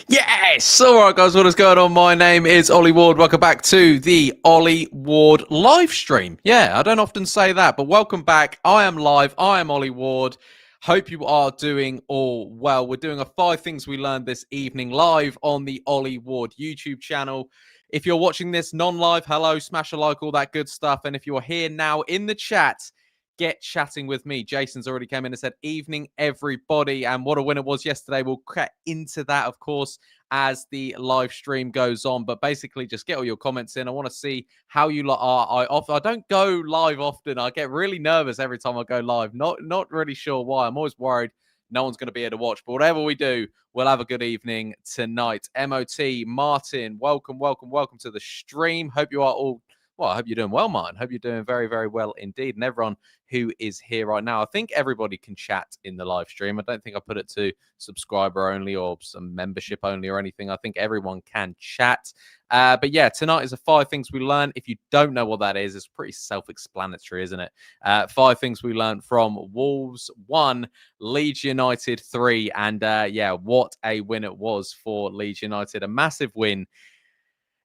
Yes! Alright guys, what is going on? My name is Ollie Ward. Welcome back to the Ollie Ward live stream. Yeah, I don't often say that, but welcome back. I am live. I am Ollie Ward. Hope you are doing all well. We're doing a 5 things we learned this evening live on the Ollie Ward YouTube channel. If you're watching this non-live, hello, smash a like, all that good stuff. And if you're here now in the chat, get chatting with me. Jason's already came in and said, evening, everybody. And what a win it was yesterday. We'll get into that, of course, as the live stream goes on. But basically, just get all your comments in. I want to see how you lot are. I don't go live often. I get really nervous every time I go live. Not really sure why. I'm always worried no one's going to be able to watch. But whatever we do, we'll have a good evening tonight. MOT, Martin, welcome to the stream. Hope you are all... Well, I hope you're doing well, Martin. Hope you're doing very, very well indeed. And everyone who is here right now, I think everybody can chat in the live stream. I don't think I put it to subscriber only or some membership only or anything. I think everyone can chat. But yeah, tonight is a 5 things we learned. If you don't know what that is, it's pretty self-explanatory, isn't it? 5 things we learned from Wolves 1, Leeds United 3. And yeah, what a win it was for Leeds United. A massive win.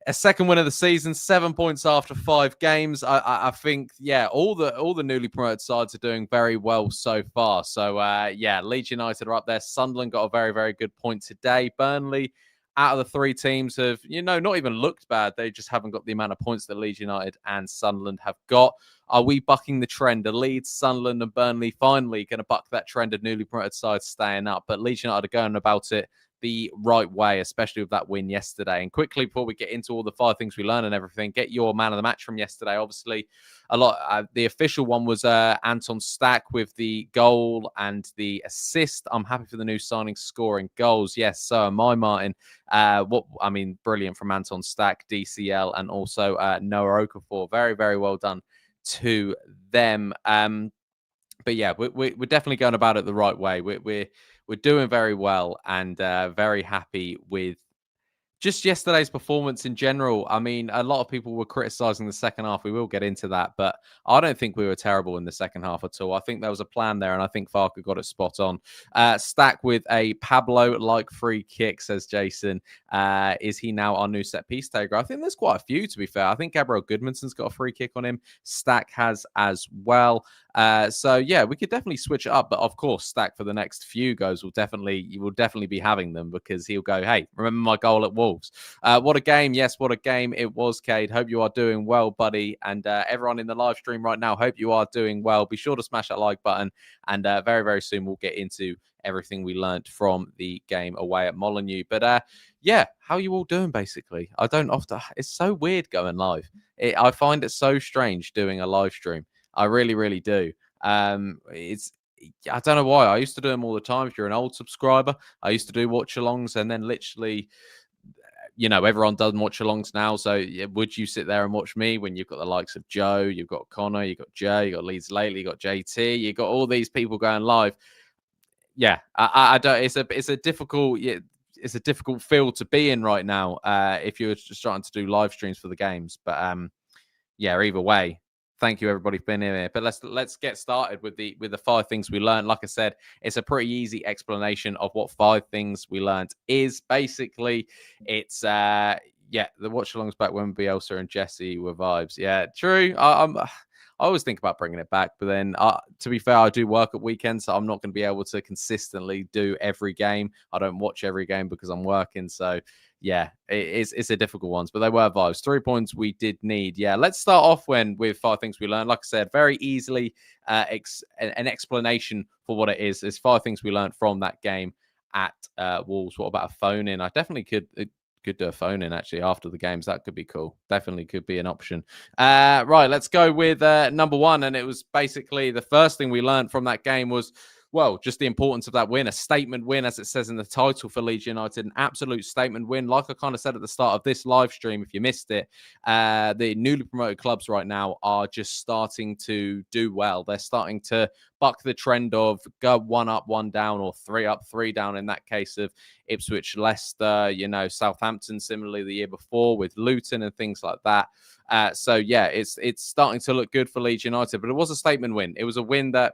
A second win of the season, 7 points after 5 games. I think, yeah, all the newly promoted sides are doing very well so far. So, yeah, Leeds United are up there. Sunderland got a very, very good point today. Burnley, out of the 3 teams, have, not even looked bad. They just haven't got the amount of points that Leeds United and Sunderland have got. Are we bucking the trend? Are Leeds, Sunderland and Burnley finally going to buck that trend of newly promoted sides staying up? But Leeds United are going about it the right way, especially with that win yesterday. And quickly, before we get into all the 5 things we learned and everything, get your man of the match from yesterday. Obviously, the official one was Anton Stach with the goal and the assist. I'm happy for the new signing scoring goals. Yes, so am I, Martin. Brilliant from Anton Stach, DCL, and also Noah Okafor. Very, very well done to them. But yeah, we're definitely going about it the right way. We're doing very well and very happy with just yesterday's performance in general. I mean, a lot of people were criticizing the second half. We will get into that, but I don't think we were terrible in the second half at all. I think there was a plan there, and I think Farke got it spot on. Stack with a Pablo-like free kick, says Jason. Is he now our new set-piece taker? I think there's quite a few, to be fair. I think Gabriel Goodmanson's got a free kick on him. Stack has as well. So yeah, we could definitely switch it up, but of course, Stack for the next few goes will definitely be having them, because he'll go, hey, remember my goal at Wolves? What a game! Yes, what a game it was, Cade. Hope you are doing well, buddy, and everyone in the live stream right now. Hope you are doing well. Be sure to smash that like button, and very, very soon we'll get into everything we learned from the game away at Molineux. But yeah, how you all doing? Basically, I don't often. It's so weird going live. I find it so strange doing a live stream. I really, really do. I don't know why. I used to do them all the time. If you're an old subscriber, I used to do watch-alongs, and then literally, everyone does watch-alongs now. So would you sit there and watch me when you've got the likes of Joe, you've got Connor, you've got Joe, you've got Leeds Lately, you've got JT, you've got all these people going live. Yeah, I don't. It's a difficult. It's a difficult field to be in right now. If you're just starting to do live streams for the games, but yeah, either way. Thank you, everybody, for being here. But let's get started with the 5 things we learned. Like I said, it's a pretty easy explanation of what 5 things we learned is. Basically, it's the watch-alongs back when Bielsa and Jesse were vibes. Yeah, true. I always think about bringing it back, but then to be fair, I do work at weekends, so I'm not going to be able to consistently do every game. I don't watch every game because I'm working, so yeah, it's a difficult one, but they were vibes. 3 points we did need. Yeah, let's start off with 5 things we learned. Like I said, very easily an explanation for what it is. There's 5 things we learned from that game at Wolves. What about a phone in? I definitely could do a phone in actually after the games. That could be cool. Definitely could be an option. Right, let's go with number 1. And it was basically the first thing we learned from that game was, well, just the importance of that win, a statement win, as it says in the title for Leeds United, an absolute statement win. Like I kind of said at the start of this live stream, if you missed it, the newly promoted clubs right now are just starting to do well. They're starting to buck the trend of go 1 up, 1 down, or 3 up, 3 down. In that case of Ipswich, Leicester, Southampton, similarly the year before with Luton and things like that. So yeah, it's starting to look good for Leeds United, but it was a statement win. It was a win that,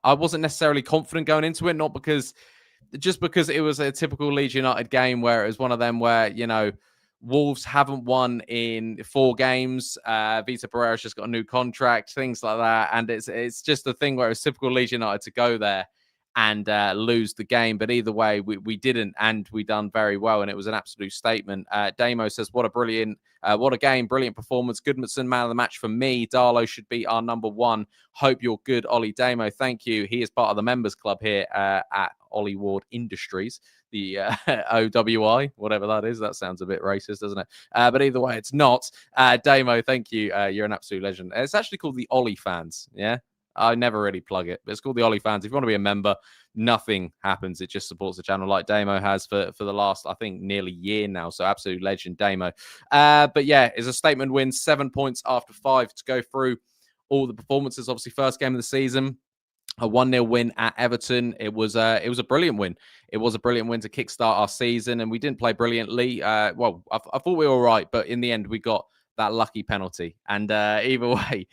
I wasn't necessarily confident going into it, not because just because it was a typical Leeds United game where it was one of them where, Wolves haven't won in 4 games. Vitor Pereira's just got a new contract, things like that. And it's just a thing where it's typical Leeds United to go there and lose the game. But either way, we didn't, and we done very well, and it was an absolute statement. Damo says, what a game, brilliant performance. Goodmanson, man of the match for me. Darlow should be our number 1. Hope you're good, Ollie. Damo, thank you. He is part of the members club here at Ollie Ward Industries, the OWI, whatever that is. That sounds a bit racist, doesn't it? But either way, it's not. Damo, thank you. You're an absolute legend. It's actually called the Ollie Fans, yeah? I never really plug it, but it's called the Ollie Fans. If you want to be a member, nothing happens. It just supports the channel like Damo has for the last, I think, nearly year now. So absolute legend, Damo. But yeah, it's a statement win, 7 points after 5 to go through all the performances. Obviously, first game of the season, a 1-0 win at Everton. It was a brilliant win. It was a brilliant win to kickstart our season, and we didn't play brilliantly. I thought we were all right, but in the end, we got that lucky penalty. And either way,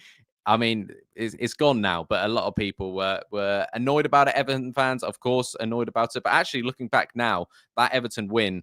I mean, it's gone now, but a lot of people were annoyed about it. Everton fans, of course, annoyed about it. But actually, looking back now, that Everton win,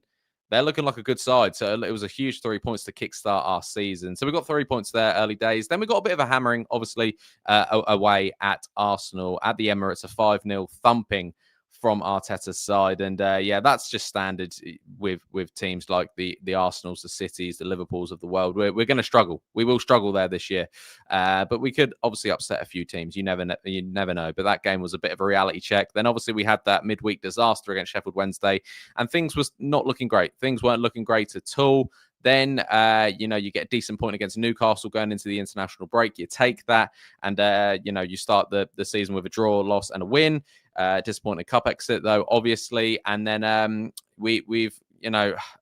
they're looking like a good side. So it was a huge 3 points to kickstart our season. So we got 3 points there early days. Then we got a bit of a hammering, obviously, away at Arsenal at the Emirates, a 5-0 thumping from Arteta's side. And yeah, that's just standard with teams like the Arsenals, the Cities, the Liverpools of the world. We're going to struggle. We will struggle there this year. But we could obviously upset a few teams. You never know. But that game was a bit of a reality check. Then obviously we had that midweek disaster against Sheffield Wednesday, and things was not looking great. Things weren't looking great at all. Then, you get a decent point against Newcastle going into the international break. You take that, and, you start the season with a draw, loss, and a win. Disappointing cup exit, though, obviously. And then we've,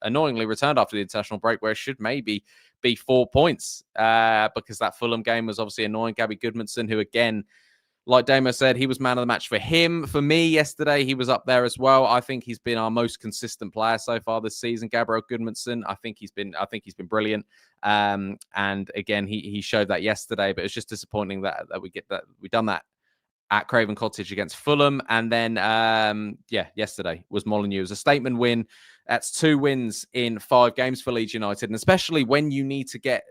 annoyingly returned after the international break, where it should maybe be 4 points because that Fulham game was obviously annoying. Gabby Goodmanson, who, again, like Damo said, he was man of the match for him. For me, yesterday, he was up there as well. I think he's been our most consistent player so far this season. Gabriel Goodmanson, I think he's been brilliant. And again, he showed that yesterday. But it's just disappointing that we done that at Craven Cottage against Fulham. And then, yesterday was Molineux. It was a statement win. That's 2 wins in 5 games for Leeds United, and especially when you need to get,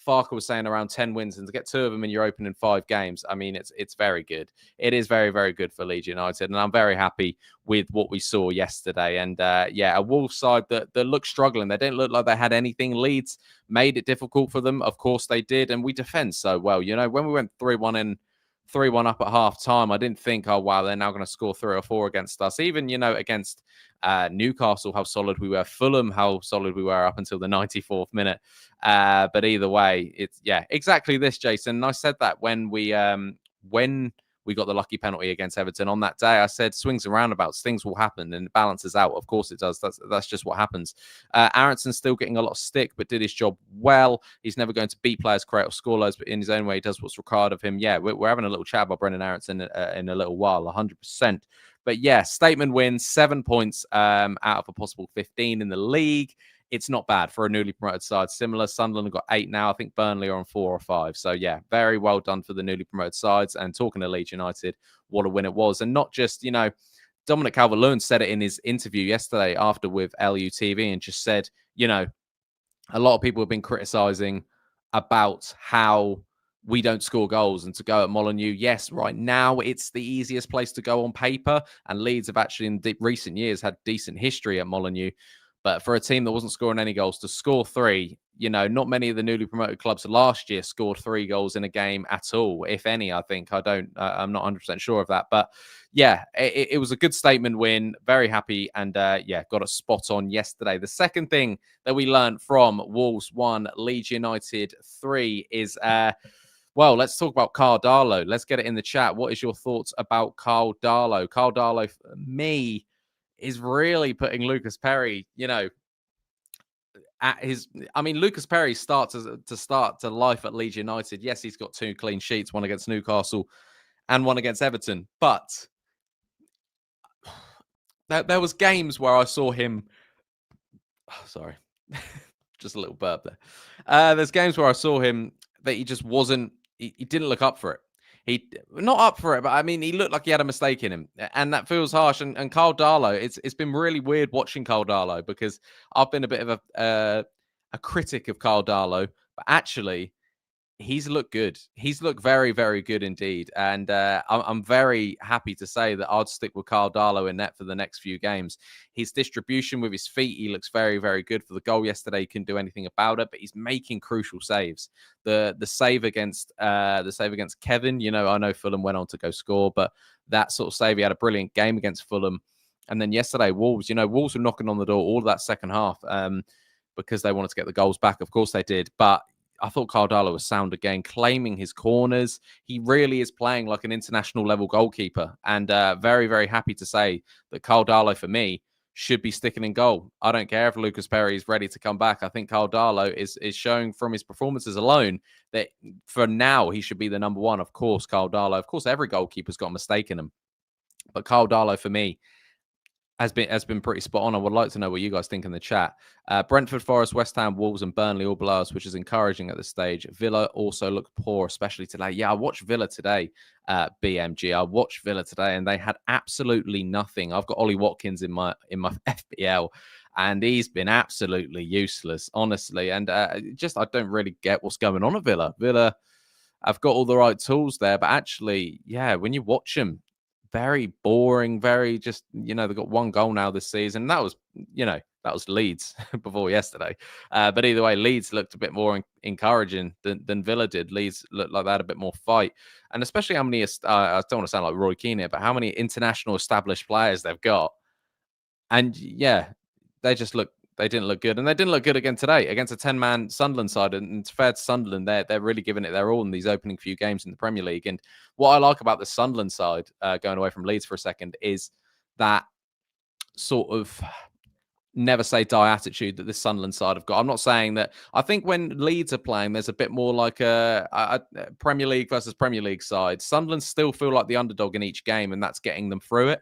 Farke was saying around 10 wins, and to get 2 of them in your opening 5 games, I mean, it's very good. It is very, very good for Leeds United, and I'm very happy with what we saw yesterday. And a Wolves side that looked struggling. They didn't look like they had anything. Leeds made it difficult for them. Of course they did, and we defend so well. When we went 3-1 up at half time, I didn't think, oh, wow, they're now going to score 3 or 4 against us. Even, against Newcastle, how solid we were. Fulham, how solid we were up until the 94th minute. But either way, it's, exactly this, Jason. And I said that when we got the lucky penalty against Everton on that day. I said, swings and roundabouts, things will happen, and it balances out. Of course it does. That's just what happens. Aaronson's still getting a lot of stick, but did his job well. He's never going to beat players, create or score loads, but in his own way, he does what's required of him. Yeah, we're having a little chat about Brendan Aaronson in a little while, 100%. But yeah, statement win, 7 points out of a possible 15 in the league. It's not bad for a newly promoted side. Similar, Sunderland have got 8 now. I think Burnley are on 4 or 5. So, yeah, very well done for the newly promoted sides. And talking to Leeds United, what a win it was. And not just, Dominic Calvert Lewin said it in his interview yesterday after with LUTV and just said, a lot of people have been criticising about how we don't score goals, and to go at Molineux. Yes, right now it's the easiest place to go on paper. And Leeds have actually in recent years had decent history at Molineux. But for a team that wasn't scoring any goals, to score 3, not many of the newly promoted clubs last year scored 3 goals in a game at all, if any, I think. I'm not 100% sure of that. But yeah, it was a good statement win. Very happy. And got a spot on yesterday. The second thing that we learned from Wolves 1, Leeds United 3 is, let's talk about Carl Darlow. Let's get it in the chat. What is your thoughts about Carl Darlow? Carl Darlow, for me, is really putting Lucas Perry, at his. I mean, Lucas Perry starts to life at Leeds United. Yes, he's got 2 clean sheets, one against Newcastle and one against Everton. But there was games where I saw him. Oh, sorry, just a little burp there. There's games where I saw him that he just wasn't. He didn't look up for it. he not up for it, but I mean, he looked like he had a mistake in him, and that feels harsh. And Carl Darlow, it's been really weird watching Carl Darlow because I've been a bit of a critic of Carl Darlow, but actually he's looked good. He's looked very, very good indeed. And I'm very happy to say that I'd stick with Carl Darlow in net for the next few games. His distribution with his feet, he looks very, very good. For the goal yesterday, he couldn't do anything about it, but he's making crucial saves. The save against Kevin, I know Fulham went on to go score, but that sort of save, he had a brilliant game against Fulham. And then yesterday, Wolves, Wolves were knocking on the door all of that second half because they wanted to get the goals back. Of course they did. But I thought Carl Darlow was sound again, claiming his corners. He really is playing like an international level goalkeeper. And very, very happy to say that Carl Darlow, for me, should be sticking in goal. I don't care if Lucas Perry is ready to come back. I think Carl Darlow is showing from his performances alone that for now he should be the number one. Of course, Carl Darlow. Of course, every goalkeeper's got a mistake in them. But Carl Darlow, for me, has been pretty spot on. I would like to know what you guys think in the chat. Brentford, Forest, West Ham, Wolves, and Burnley all below us, which is encouraging at this stage. Villa also looked poor, especially today. Yeah, I watched Villa today, BMG. I watched Villa today, and they had absolutely nothing. I've got Ollie Watkins in my FPL, and he's been absolutely useless, honestly. And I don't really get what's going on at Villa. Villa have got all the right tools there, but actually, yeah, when you watch them, very boring, very just, they've got one goal now this season. That was, that was Leeds before yesterday. But either way, Leeds looked a bit more encouraging than Villa did. Leeds looked like they had a bit more fight. And especially how many, I don't want to sound like Roy Keane here, but how many international established players they've got. And yeah, they didn't look good. And they didn't look good again today against a 10-man Sunderland side. And it's fair to Sunderland, they're really giving it their all in these opening few games in the Premier League. And what I like about the Sunderland side, going away from Leeds for a second, is that sort of never say die attitude that this Sunderland side have got. I'm not saying that. I think when Leeds are playing, there's a bit more like a Premier League versus Premier League side. Sunderland still feel like the underdog in each game, and that's getting them through it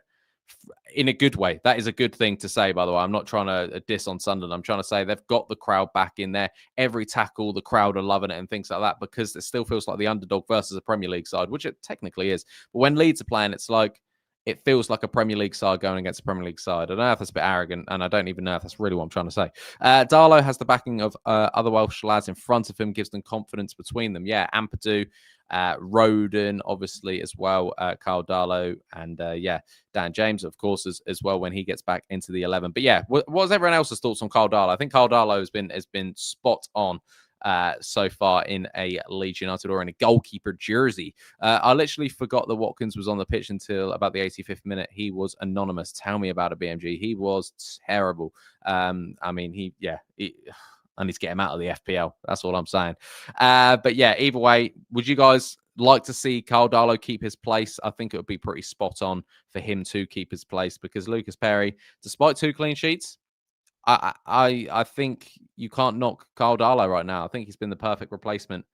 in a good way. That is a good thing to say, by the way. I'm not trying to diss on Sunderland. I'm trying to say they've got the crowd back in there. Every tackle, the crowd are loving it and things like that, because it still feels like the underdog versus a Premier League side, which it technically is. But when Leeds are playing, it's like it feels like a Premier League side going against a Premier League side. I don't know if that's a bit arrogant, and I don't even know if that's really what I'm trying to say. Darlow has the backing of other Welsh lads in front of him, gives them confidence between them. Yeah, Ampadu, Roden, obviously, as well, Carl Darlow, and Dan James, of course, as well, when he gets back into the 11. But yeah, what was everyone else's thoughts on Carl Darlow? I think Carl Darlow has been spot on so far in a Leeds United or in a goalkeeper jersey. I literally forgot that Watkins was on the pitch until about the 85th minute. He was anonymous. Tell me about it, BMG. He was terrible. I mean, I need to get him out of the FPL. That's all I'm saying. But yeah, either way, would you guys like to see Carl Darlow keep his place? I think it would be pretty spot on for him to keep his place, because Lucas Perry, despite 2 clean sheets, I think you can't knock Carl Darlow right now. I think he's been the perfect replacement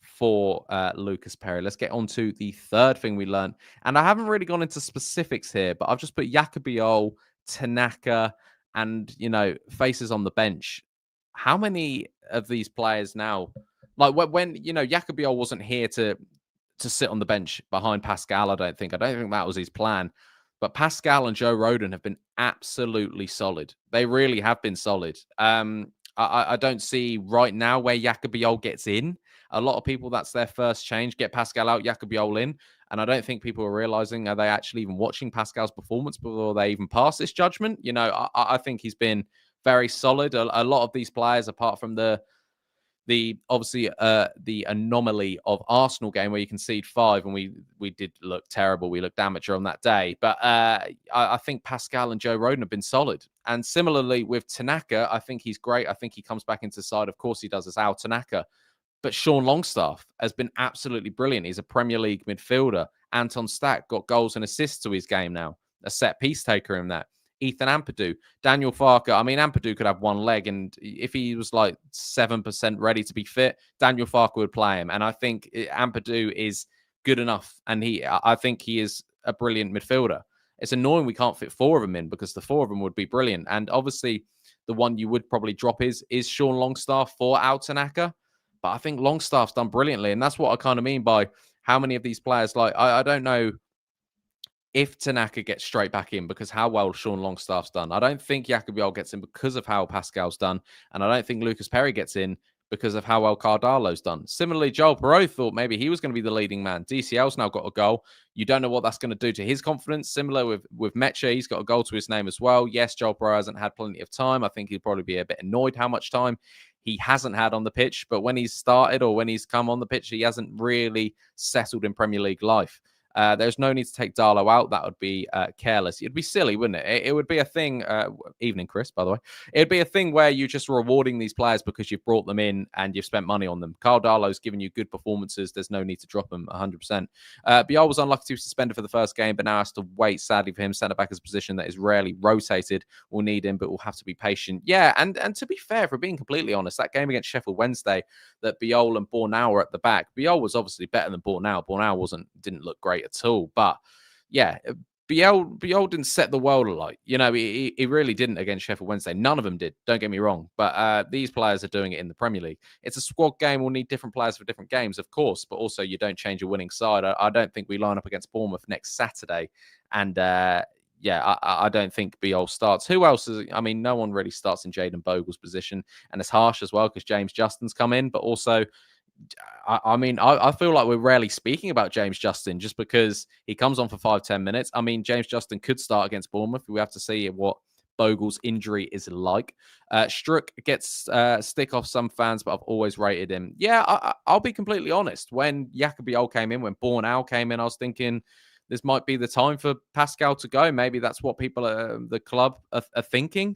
for Lucas Perry. Let's get on to the third thing we learned. And I haven't really gone into specifics here, but I've just put Jacobiol, Tanaka, and, faces on the bench. How many of these players now, like when Jacobiol wasn't here to sit on the bench behind Pascal, I don't think that was his plan. But Pascal and Joe Rodon have been absolutely solid. They really have been solid. I don't see right now where Jacobiol gets in. A lot of people, that's their first change. Get Pascal out, Jacobiol in. And I don't think people are realizing, are they actually even watching Pascal's performance before they even pass this judgment? I think he's been very solid. A lot of these players, apart from the obviously the anomaly of Arsenal game where you concede 5, and we did look terrible. We looked amateur on that day. But I think Pascal and Joe Rodon have been solid. And similarly with Tanaka, I think he's great. I think he comes back into the side. Of course he does, as Al Tanaka. But Sean Longstaff has been absolutely brilliant. He's a Premier League midfielder. Anton Stach got goals and assists to his game now. A set piece taker in that. Ethan Ampadu, Daniel Farke. I mean, Ampadu could have one leg, and if he was like 7% ready to be fit, Daniel Farke would play him. And I think Ampadu is good enough, and I think he is a brilliant midfielder. It's annoying we can't fit 4 of them in, because the 4 of them would be brilliant. And obviously, the one you would probably drop is Sean Longstaff for Al Tanaka. But I think Longstaff's done brilliantly, and that's what I kind of mean by how many of these players, like, I don't know if Tanaka gets straight back in because how well Sean Longstaff's done. I don't think Jacobiol gets in because of how Pascal's done. And I don't think Lucas Perry gets in because of how well Cardalo's done. Similarly, Joel Perreault thought maybe he was going to be the leading man. DCL's now got a goal. You don't know what that's going to do to his confidence. Similar with Meche, he's got a goal to his name as well. Yes, Joel Perreault hasn't had plenty of time. I think he'd probably be a bit annoyed how much time he hasn't had on the pitch. But when he's started or when he's come on the pitch, he hasn't really settled in Premier League life. There's no need to take Darlow out. That would be careless. It'd be silly, wouldn't it? It would be a thing. Evening, Chris, by the way. It'd be a thing where you're just rewarding these players because you've brought them in and you've spent money on them. Carl Darlow's given you good performances. There's no need to drop him 100%. Biol was unlucky to be suspended for the first game, but now has to wait, sadly, for him. Centre back is a position that is rarely rotated. We'll need him, but we'll have to be patient. Yeah, and to be fair, for being completely honest, that game against Sheffield Wednesday, that Biol and Bornau were at the back. Biol was obviously better than Bornau. Bornau didn't look great at all. But yeah, Biol didn't set the world alight. You know, he really didn't against Sheffield Wednesday. None of them did. Don't get me wrong. But these players are doing it in the Premier League. It's a squad game. We'll need different players for different games, of course. But also, you don't change a winning side. I don't think we line up against Bournemouth next Saturday. And yeah, I don't think Biol starts. Who else is? I mean, no one really starts in Jayden Bogle's position. And it's harsh as well because James Justin's come in. But also, I feel like we're rarely speaking about James Justin just because he comes on for 5-10 minutes. I mean, James Justin could start against Bournemouth. We have to see what Bogle's injury is like. Struck gets stick off some fans, but I've always rated him. Yeah, I'll be completely honest. When Jacobiol came in, when Bornau came in, I was thinking this might be the time for Pascal to go. Maybe that's what people, the club, are thinking.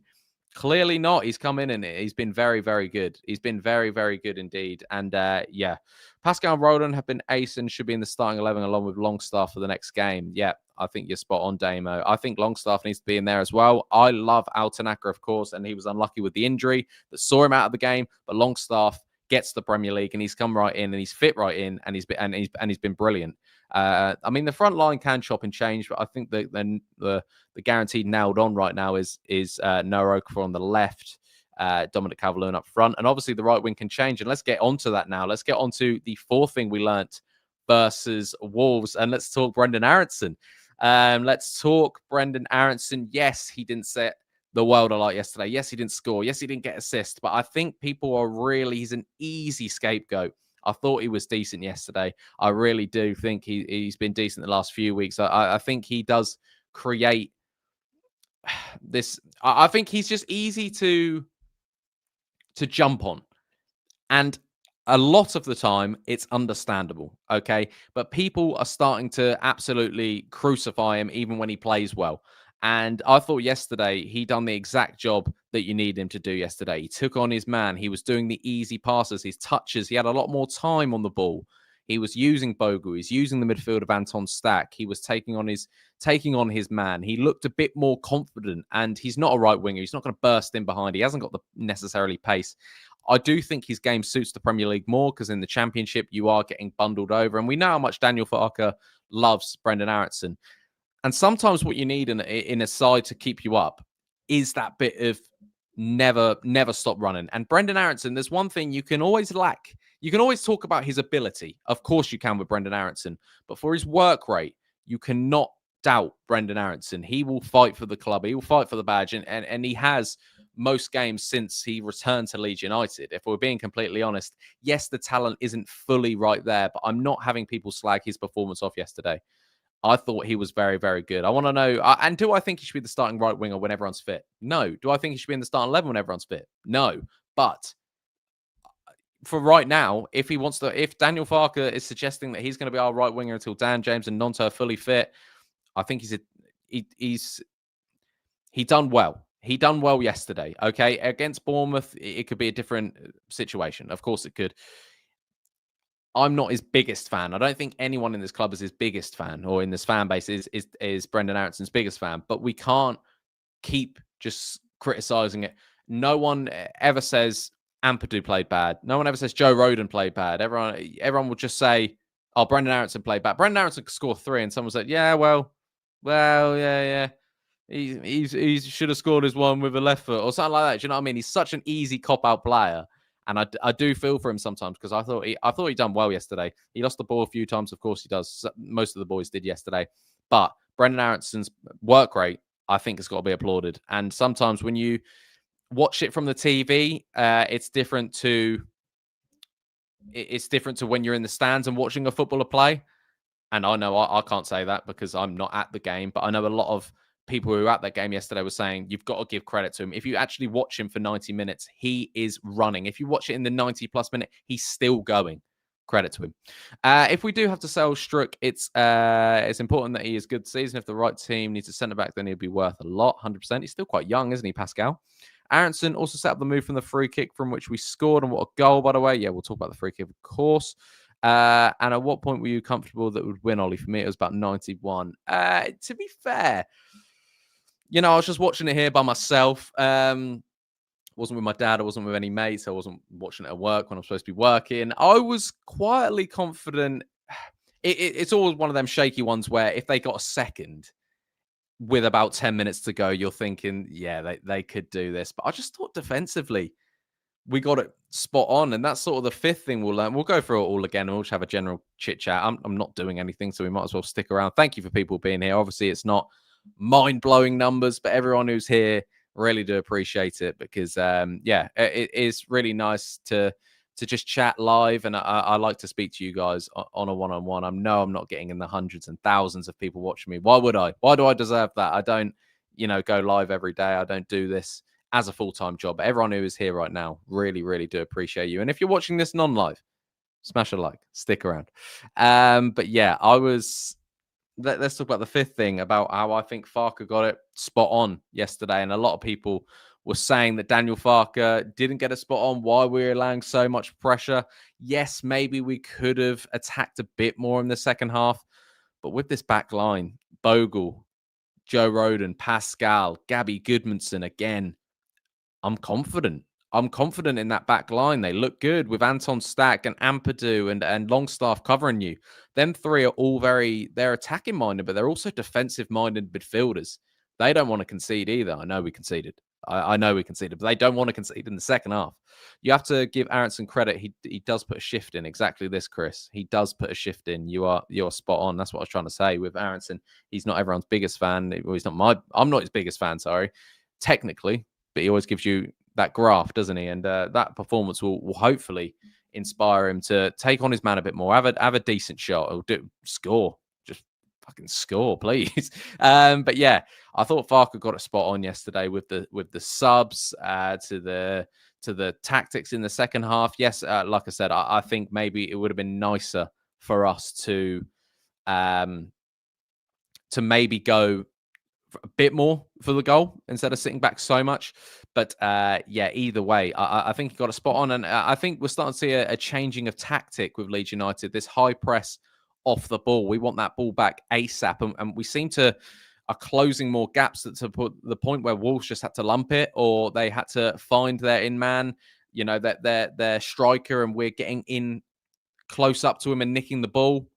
Clearly not. He's come in and he's been very, very good. He's been very, very good indeed. And yeah, Pascal and Roland have been ace and should be in the starting 11 along with Longstaff for the next game. Yeah, I think you're spot on, Damo. I think Longstaff needs to be in there as well. I love Tanaka, of course, and he was unlucky with the injury that saw him out of the game. But Longstaff gets the Premier League and he's come right in and he's fit right in and he's been brilliant. I mean, the front line can chop and change, but I think the guaranteed nailed on right now is Noah Okafor on the left, Dominic Calvert Lewin up front, and obviously the right wing can change. And let's get onto that now. Let's get onto the fourth thing we learnt versus Wolves, and let's talk Brendan Aaronson. Let's talk Brendan Aaronson. Yes, he didn't set the world alight yesterday. Yes, he didn't score. Yes, he didn't get assist. But I think people are he's an easy scapegoat. I thought he was decent yesterday. I really do think he's been decent the last few weeks. I think he does create this. I think he's just easy to jump on. And a lot of the time, it's understandable, okay? But people are starting to absolutely crucify him even when he plays well. And I thought yesterday he done the exact job that you need him to do yesterday. He took on his man. He was doing the easy passes, his touches. He had a lot more time on the ball. He was using Bogle. He's using the midfield of Anton Stach. He was taking on his man. He looked a bit more confident, and he's not a right winger. He's not going to burst in behind. He hasn't got the necessarily pace. I do think his game suits the Premier League more because in the Championship, you are getting bundled over. And we know how much Daniel Farke loves Brendan Aaronson. And sometimes what you need in a side to keep you up is that bit of never stop running. And Brendan Aaronson, there's one thing you can always lack. You can always talk about his ability. Of course you can with Brendan Aaronson. But for his work rate, you cannot doubt Brendan Aaronson. He will fight for the club. He will fight for the badge. And he has most games since he returned to Leeds United. If we're being completely honest, yes, the talent isn't fully right there, but I'm not having people slag his performance off yesterday. I thought he was very, very good. I want to know, and do I think he should be the starting right winger when everyone's fit? No. Do I think he should be in the starting 11 when everyone's fit? No. But for right now, if Daniel Farke is suggesting that he's going to be our right winger until Dan James and Nonto are fully fit, I think he done well. He done well yesterday. Okay, against Bournemouth, it could be a different situation. Of course, it could. I'm not his biggest fan. I don't think anyone in this club is his biggest fan, or in this fan base is Brendan Aaronson's biggest fan. But we can't keep just criticizing it. No one ever says Ampadu played bad. No one ever says Joe Rodon played bad. Everyone will just say, "Oh, Brendan Aaronson played bad." Brendan Aaronson could score 3, and someone said, "Yeah, well, yeah." He should have scored his one with a left foot or something like that. Do you know what I mean? He's such an easy cop-out player. And I do feel for him sometimes because I thought he done well yesterday. He lost the ball a few times, of course he does. Most of the boys did yesterday, but Brendan Aronson's work rate, I think, has got to be applauded. And sometimes when you watch it from the TV, it's different to when you're in the stands and watching a footballer play. And I know I can't say that because I'm not at the game, but I know a lot of people who were at that game yesterday were saying you've got to give credit to him. If you actually watch him for 90 minutes, he is running. If you watch it in the 90 plus minute, he's still going. Credit to him. If we do have to sell Struck, it's important that he is good season. If the right team needs a centre back, then he'll be worth a lot, 100%. He's still quite young, isn't he, Pascal? Aaronson also set up the move from the free kick from which we scored. And what a goal, by the way. Yeah, we'll talk about the free kick, of course. And at what point were you comfortable that would win, Ollie? For me, it was about 91. To be fair, I was just watching it here by myself. Wasn't with my dad. I wasn't with any mates. I wasn't watching it at work when I'm supposed to be working. I was quietly confident. It's always one of them shaky ones where if they got a second with about 10 minutes to go, you're thinking, yeah, they could do this. But I just thought defensively, we got it spot on. And that's sort of the fifth thing we'll learn. We'll go through it all again and we'll just have a general chit chat. I'm not doing anything, so we might as well stick around. Thank you for people being here. Obviously, it's not mind-blowing numbers, but everyone who's here, really do appreciate it because, it is really nice to just chat live. And I like to speak to you guys on a one-on-one. I'm not getting in the hundreds and thousands of people watching me. Why would I? Why do I deserve that? I don't, go live every day. I don't do this as a full-time job. But everyone who is here right now, really, really do appreciate you. And if you're watching this non-live, smash a like, stick around. But yeah, let's talk about the fifth thing, about how I think Farke got it spot on yesterday. And a lot of people were saying that Daniel Farke didn't get a spot on. Why we're allowing so much pressure. Yes, maybe we could have attacked a bit more in the second half. But with this back line, Bogle, Joe Rodon, Pascal, Gabby Goodmanson again, I'm confident. I'm confident in that back line. They look good with Anton Stach and Ampadu and Longstaff covering you. Them three are all they're attacking minded, but they're also defensive minded midfielders. They don't want to concede either. I know we conceded. I know we conceded, but they don't want to concede in the second half. You have to give Aaronson credit. He does put a shift in. Exactly this, Chris. He does put a shift in. You're spot on. That's what I was trying to say with Aaronson. He's not everyone's biggest fan. Well, I'm not his biggest fan, sorry, technically, but he always gives you that graph, doesn't he? And that performance will hopefully inspire him to take on his man a bit more, have a decent shot, or score. Just fucking score, please. But yeah, I thought Farke got a spot on yesterday with the subs to the tactics in the second half. Yes, like I said, I think maybe it would have been nicer for us to maybe go a bit more for the goal instead of sitting back so much. But either way, I think he got a spot on. And I think we're starting to see a changing of tactic with Leeds United. This high press off the ball. We want that ball back ASAP. And we seem to are closing more gaps to put the point where Wolves just had to lump it, or they had to find their in-man, that their striker, and we're getting in close up to him and nicking the ball.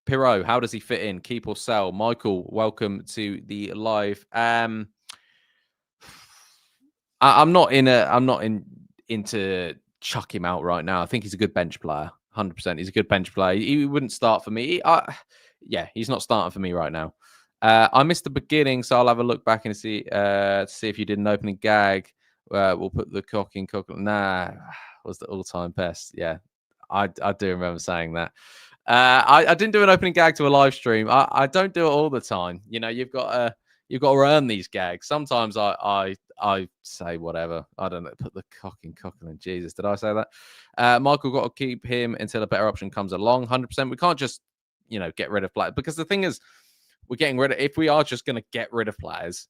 Pirot, how does he fit in? Keep or sell? Michael, welcome to the live. I'm not into chuck him out right now. I think he's a good bench player, 100%. He's a good bench player. He wouldn't start for me. He's not starting for me right now. I missed the beginning, so I'll have a look back and see if you did an opening gag. We'll put the cock in cock. Nah, was the all-time best. Yeah, I do remember saying that. I didn't do an opening gag to a live stream. I don't do it all the time. You've got to earn these gags. Sometimes I say whatever. I don't know. Put the cock in cockling. Jesus, did I say that? Michael, got to keep him until a better option comes along. 100%. We can't just get rid of players, because the thing is, we're getting rid of. If we are just going to get rid of players,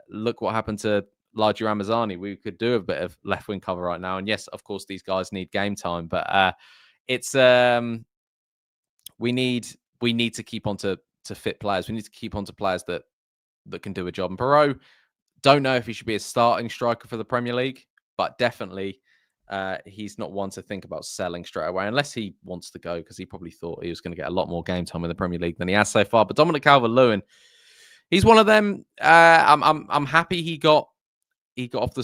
look what happened to Largi Ramazani. We could do a bit of left wing cover right now, and yes, of course, these guys need game time, but it's we need to keep on to fit players. We need to keep on to players that can do a job. And Pirot, don't know if he should be a starting striker for the Premier League, but definitely he's not one to think about selling straight away, unless he wants to go, because he probably thought he was going to get a lot more game time in the Premier League than he has so far. But Dominic Calvert Lewin, he's one of them. I'm happy he got off the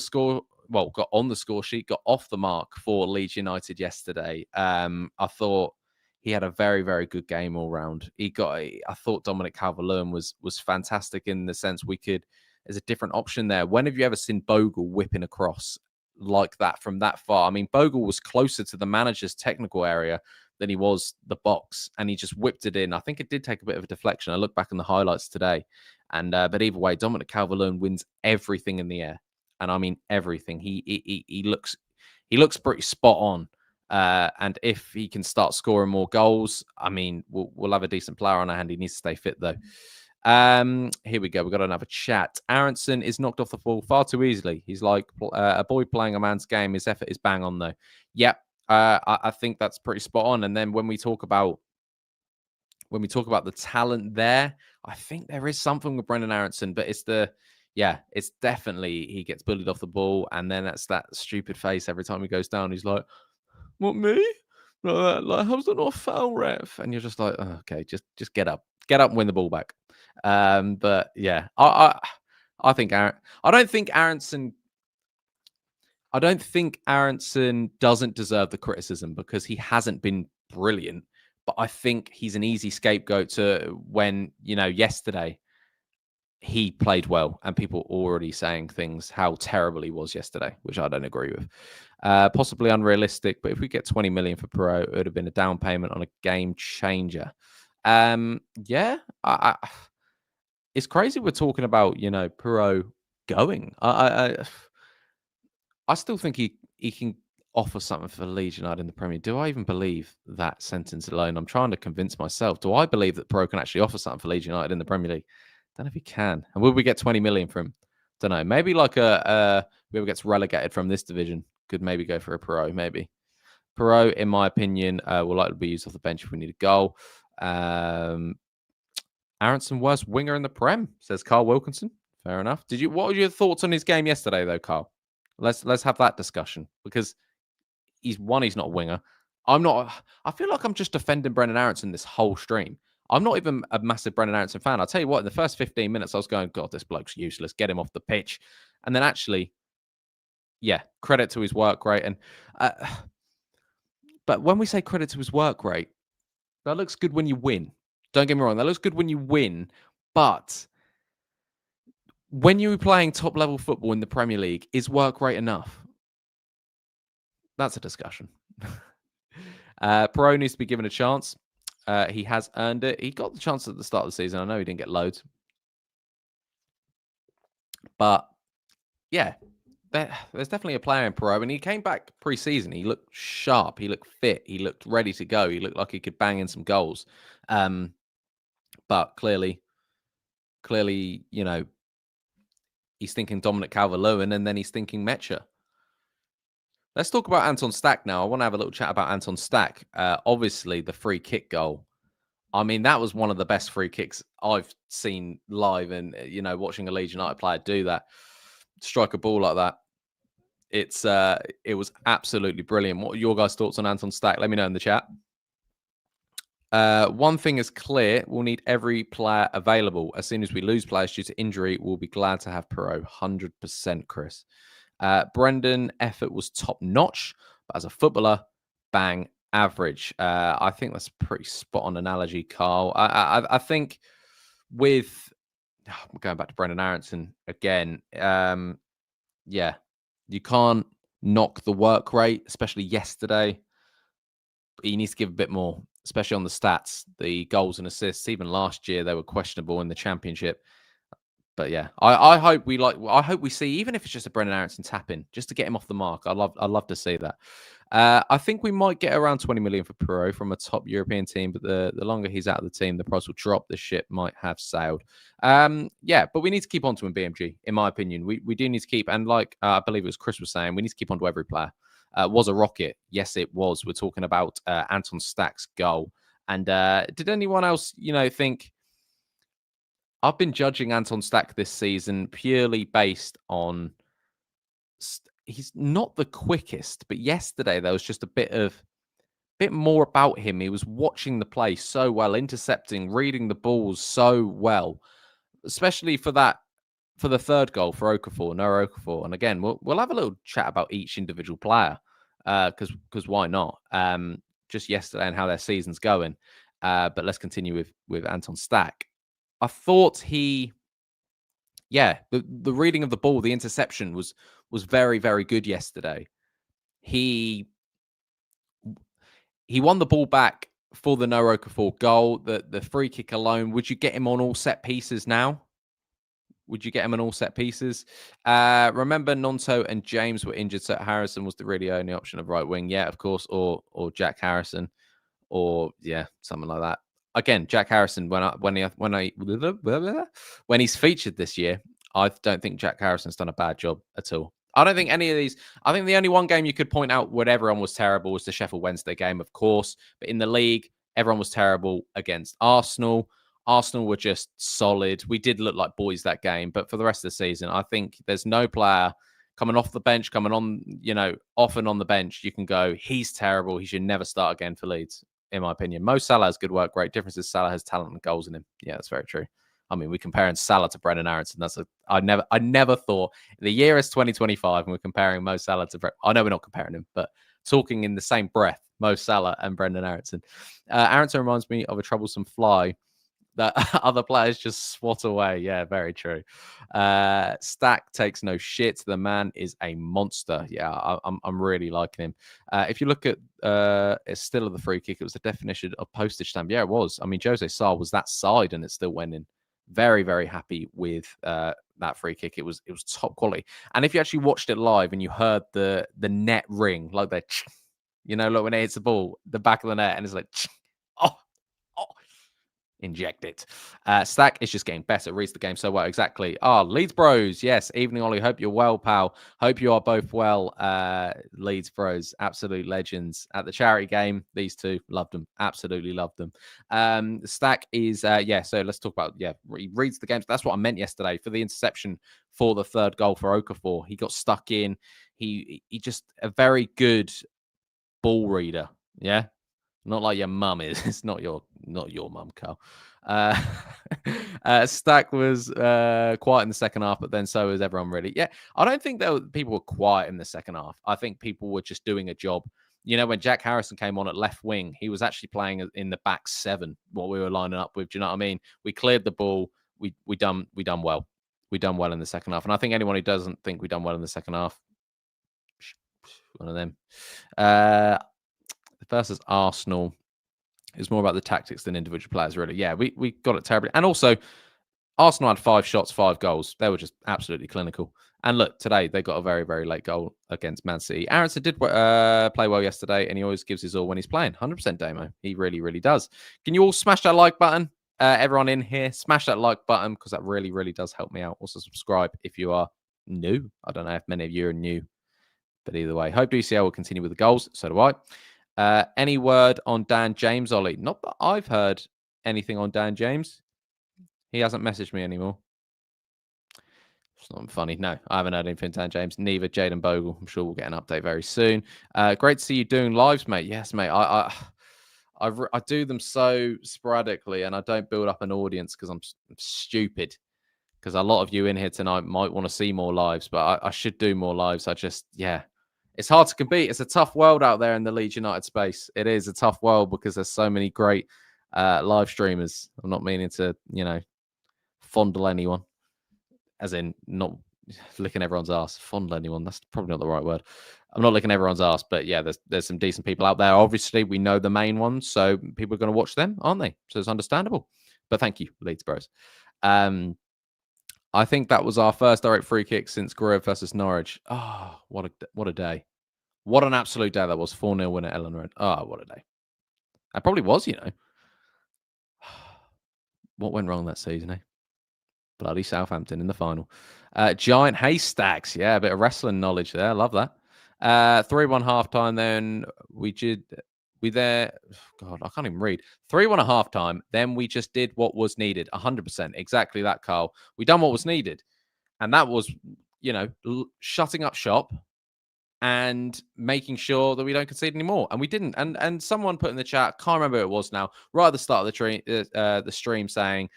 got on the score sheet, got off the mark for Leeds United yesterday. I thought he had a very, very good game all round. I thought Dominic Calvert Lewin was fantastic in the sense there's a different option there. When have you ever seen Bogle whipping across like that from that far? I mean, Bogle was closer to the manager's technical area than he was the box, and he just whipped it in. I think it did take a bit of a deflection. I look back in the highlights today, and but either way, Dominic Calvert Lewin wins everything in the air. And I mean everything. He looks pretty spot on. And if he can start scoring more goals, I mean, we'll have a decent player on our hand. He needs to stay fit though. Here we go. We've got another chat. Aaronson is knocked off the ball far too easily. He's like a boy playing a man's game. His effort is bang on though. Yep. I think that's pretty spot on. And then when we talk about the talent there, I think there is something with Brendan Aaronson, but it's definitely he gets bullied off the ball, and then that's that stupid face every time he goes down. He's like, "What, me? Like, how's that not a foul, ref?" And you're just like, oh, "Okay, just get up and win the ball back." But yeah, I don't think Aaronson doesn't deserve the criticism because he hasn't been brilliant. But I think he's an easy scapegoat to when, yesterday he played well and people already saying things how terrible he was yesterday, which I don't agree with. Possibly unrealistic, but if we get 20 million for Perot, it would have been a down payment on a game changer. It's crazy we're talking about, Perot going. I still think he can offer something for Leeds United in the Premier League. Do I even believe that sentence alone? I'm trying to convince myself. Do I believe that Perot can actually offer something for Leeds United in the Premier League? Don't know if he can. And will we get 20 million from him? Don't know. Maybe like whoever gets relegated from this division could maybe go for a Perot. Maybe Perot, in my opinion, will likely be used off the bench if we need a goal. Aaronson, worst winger in the Prem, says Carl Wilkinson. Fair enough. What were your thoughts on his game yesterday, though, Carl? Let's have that discussion because he's not a winger. I feel like I'm just defending Brendan Aaronson this whole stream. I'm not even a massive Brendan Aaronson fan. I'll tell you what, in the first 15 minutes, I was going, God, this bloke's useless. Get him off the pitch. And then actually, yeah, credit to his work rate. And but when we say credit to his work rate, that looks good when you win. Don't get me wrong. That looks good when you win. But when you're playing top-level football in the Premier League, is work rate enough? That's a discussion. Perot needs to be given a chance. He has earned it. He got the chance at the start of the season. I know he didn't get loads. But, yeah, there's definitely a player in Perot. And he came back pre-season. He looked sharp. He looked fit. He looked ready to go. He looked like he could bang in some goals. But clearly, he's thinking Dominic Calvert Lewin, and then he's thinking Mecha. Let's talk about Anton Stach now. I want to have a little chat about Anton Stach. Obviously, the free kick goal. I mean, that was one of the best free kicks I've seen live. And, watching a Leeds United player do that, strike a ball like that, it was absolutely brilliant. What are your guys' thoughts on Anton Stach? Let me know in the chat. One thing is clear, we'll need every player available. As soon as we lose players due to injury, we'll be glad to have Perot. 100%, Chris. Brendan, effort was top-notch, but as a footballer, bang, average. I think that's a pretty spot-on analogy, Carl. I think with... going back to Brendan Aaronson again, yeah, you can't knock the work rate, especially yesterday. But he needs to give a bit more, especially on the stats, the goals and assists. Even last year, they were questionable in the Championship. But yeah, I hope we see, even if it's just a Brendan Aaronson tap in, just to get him off the mark. I'd love to see that. I think we might get around 20 million for Perot from a top European team, but the longer he's out of the team, the price will drop. The ship might have sailed. Yeah, but we need to keep on to him, BMG, in my opinion. We do need to keep, and like I believe it was Chris was saying, we need to keep on to every player. Was a rocket? Yes, it was. We're talking about Anton Stach's goal. And did anyone else, think... I've been judging Anton Stach this season purely based on he's not the quickest, but yesterday there was just a bit more about him. He was watching the play so well, intercepting, reading the balls so well, especially for that for the third goal for Okafor, no Okafor. And again, we'll have a little chat about each individual player because why not? Just yesterday and how their season's going. But let's continue with Anton Stach. I thought the reading of the ball, the interception was very, very good yesterday. He won the ball back for the no Okafor goal. The free kick alone. Would you get him on all set pieces now? Would you get him on all set pieces? Remember, Nonto and James were injured, so Harrison was the really only option of right wing. Yeah, of course, or Jack Harrison, or something like that. Again, Jack Harrison, when he's featured this year, I don't think Jack Harrison's done a bad job at all. I don't think any of these. I think the only one game you could point out where everyone was terrible was the Sheffield Wednesday game, of course. But in the league, everyone was terrible against Arsenal. Arsenal were just solid. We did look like boys that game, but for the rest of the season, I think there's no player coming off the bench, coming on, off and on the bench. You can go, he's terrible. He should never start again for Leeds, in my opinion. Mo Salah has good work rate. Difference is Salah has talent and goals in him. Yeah, that's very true. I mean, we're comparing Salah to Brendan Aaronson. I never thought the year is 2025 and we're comparing Mo Salah to I know we're not comparing him, but talking in the same breath, Mo Salah and Brendan Aaronson. Aaronson reminds me of a troublesome fly that other players just swat away. Yeah, very true. Stach takes no shit. The man is a monster. Yeah, I'm really liking him. If you look at it's still of the free kick, it was the definition of postage stamp. Yeah, it was. I mean, Jose Sarr was that side and it still went in. Very, very happy with that free kick. It was top quality. And if you actually watched it live and you heard the net ring, like that, like when it hits the ball, the back of the net, and it's like, oh. Inject it. Stach is just getting better. Reads the game so well. Exactly. Leeds Bros. Yes. Evening, Ollie. Hope you're well, pal. Hope you are both well. Leeds Bros. Absolute legends. At the charity game, these two loved them. Absolutely loved them. Stach is, so let's talk about, he reads the game. That's what I meant yesterday for the interception for the third goal for Okafor. He got stuck in. He just a very good ball reader. Yeah. Not like your mum is. It's not your mum, Carl. Stach was quiet in the second half, but then so was everyone really. Yeah, I don't think that people were quiet in the second half. I think people were just doing a job. When Jack Harrison came on at left wing, he was actually playing in the back seven, what we were lining up with. Do you know what I mean? We cleared the ball. We done well. We done well in the second half. And I think anyone who doesn't think we done well in the second half, one of them. Versus Arsenal, it's more about the tactics than individual players, really. Yeah, we got it terribly. And also, Arsenal had 5 shots, 5 goals. They were just absolutely clinical. And look, today they got a very, very late goal against Man City. Aaronson did play well yesterday, and he always gives his all when he's playing. 100% Damo. He really, really does. Can you all smash that like button? Everyone in here, smash that like button because that really, really does help me out. Also, subscribe if you are new. I don't know if many of you are new, but either way, hope DCL will continue with the goals. So do I. Any word on Dan James, Ollie? Not that I've heard anything on Dan James. He hasn't messaged me anymore. It's not funny. No, I haven't heard anything, Dan James. Neither Jaden Bogle. I'm sure we'll get an update very soon. Great to see you doing lives, mate. Yes, mate. I do them so sporadically, and I don't build up an audience because I'm stupid. Because a lot of you in here tonight might want to see more lives, but I should do more lives. It's hard to compete. It's a tough world out there in the Leeds United space. It is a tough world because there's so many great live streamers. I'm not meaning to, fondle anyone, as in not licking everyone's ass. Fondle anyone. That's probably not the right word. I'm not licking everyone's ass, but yeah, there's some decent people out there. Obviously, we know the main ones, so people are going to watch them, aren't they? So it's understandable. But thank you, Leeds Bros. I think that was our first direct free kick since Guerrero versus Norwich. Oh, what a day. What an absolute day that was. 4-0 win at Ellen Road. Oh, what a day. That probably was, What went wrong that season, eh? Bloody Southampton in the final. Giant haystacks. Yeah, a bit of wrestling knowledge there. I love that. 3-1 halftime, then God, I can't even read. 3-1 at halftime. Then we just did what was needed. 100%. Exactly that, Carl. We done what was needed. And that was, shutting up shop and making sure that we don't concede anymore. And we didn't. And someone put in the chat, can't remember who it was now, right at the start of the stream saying,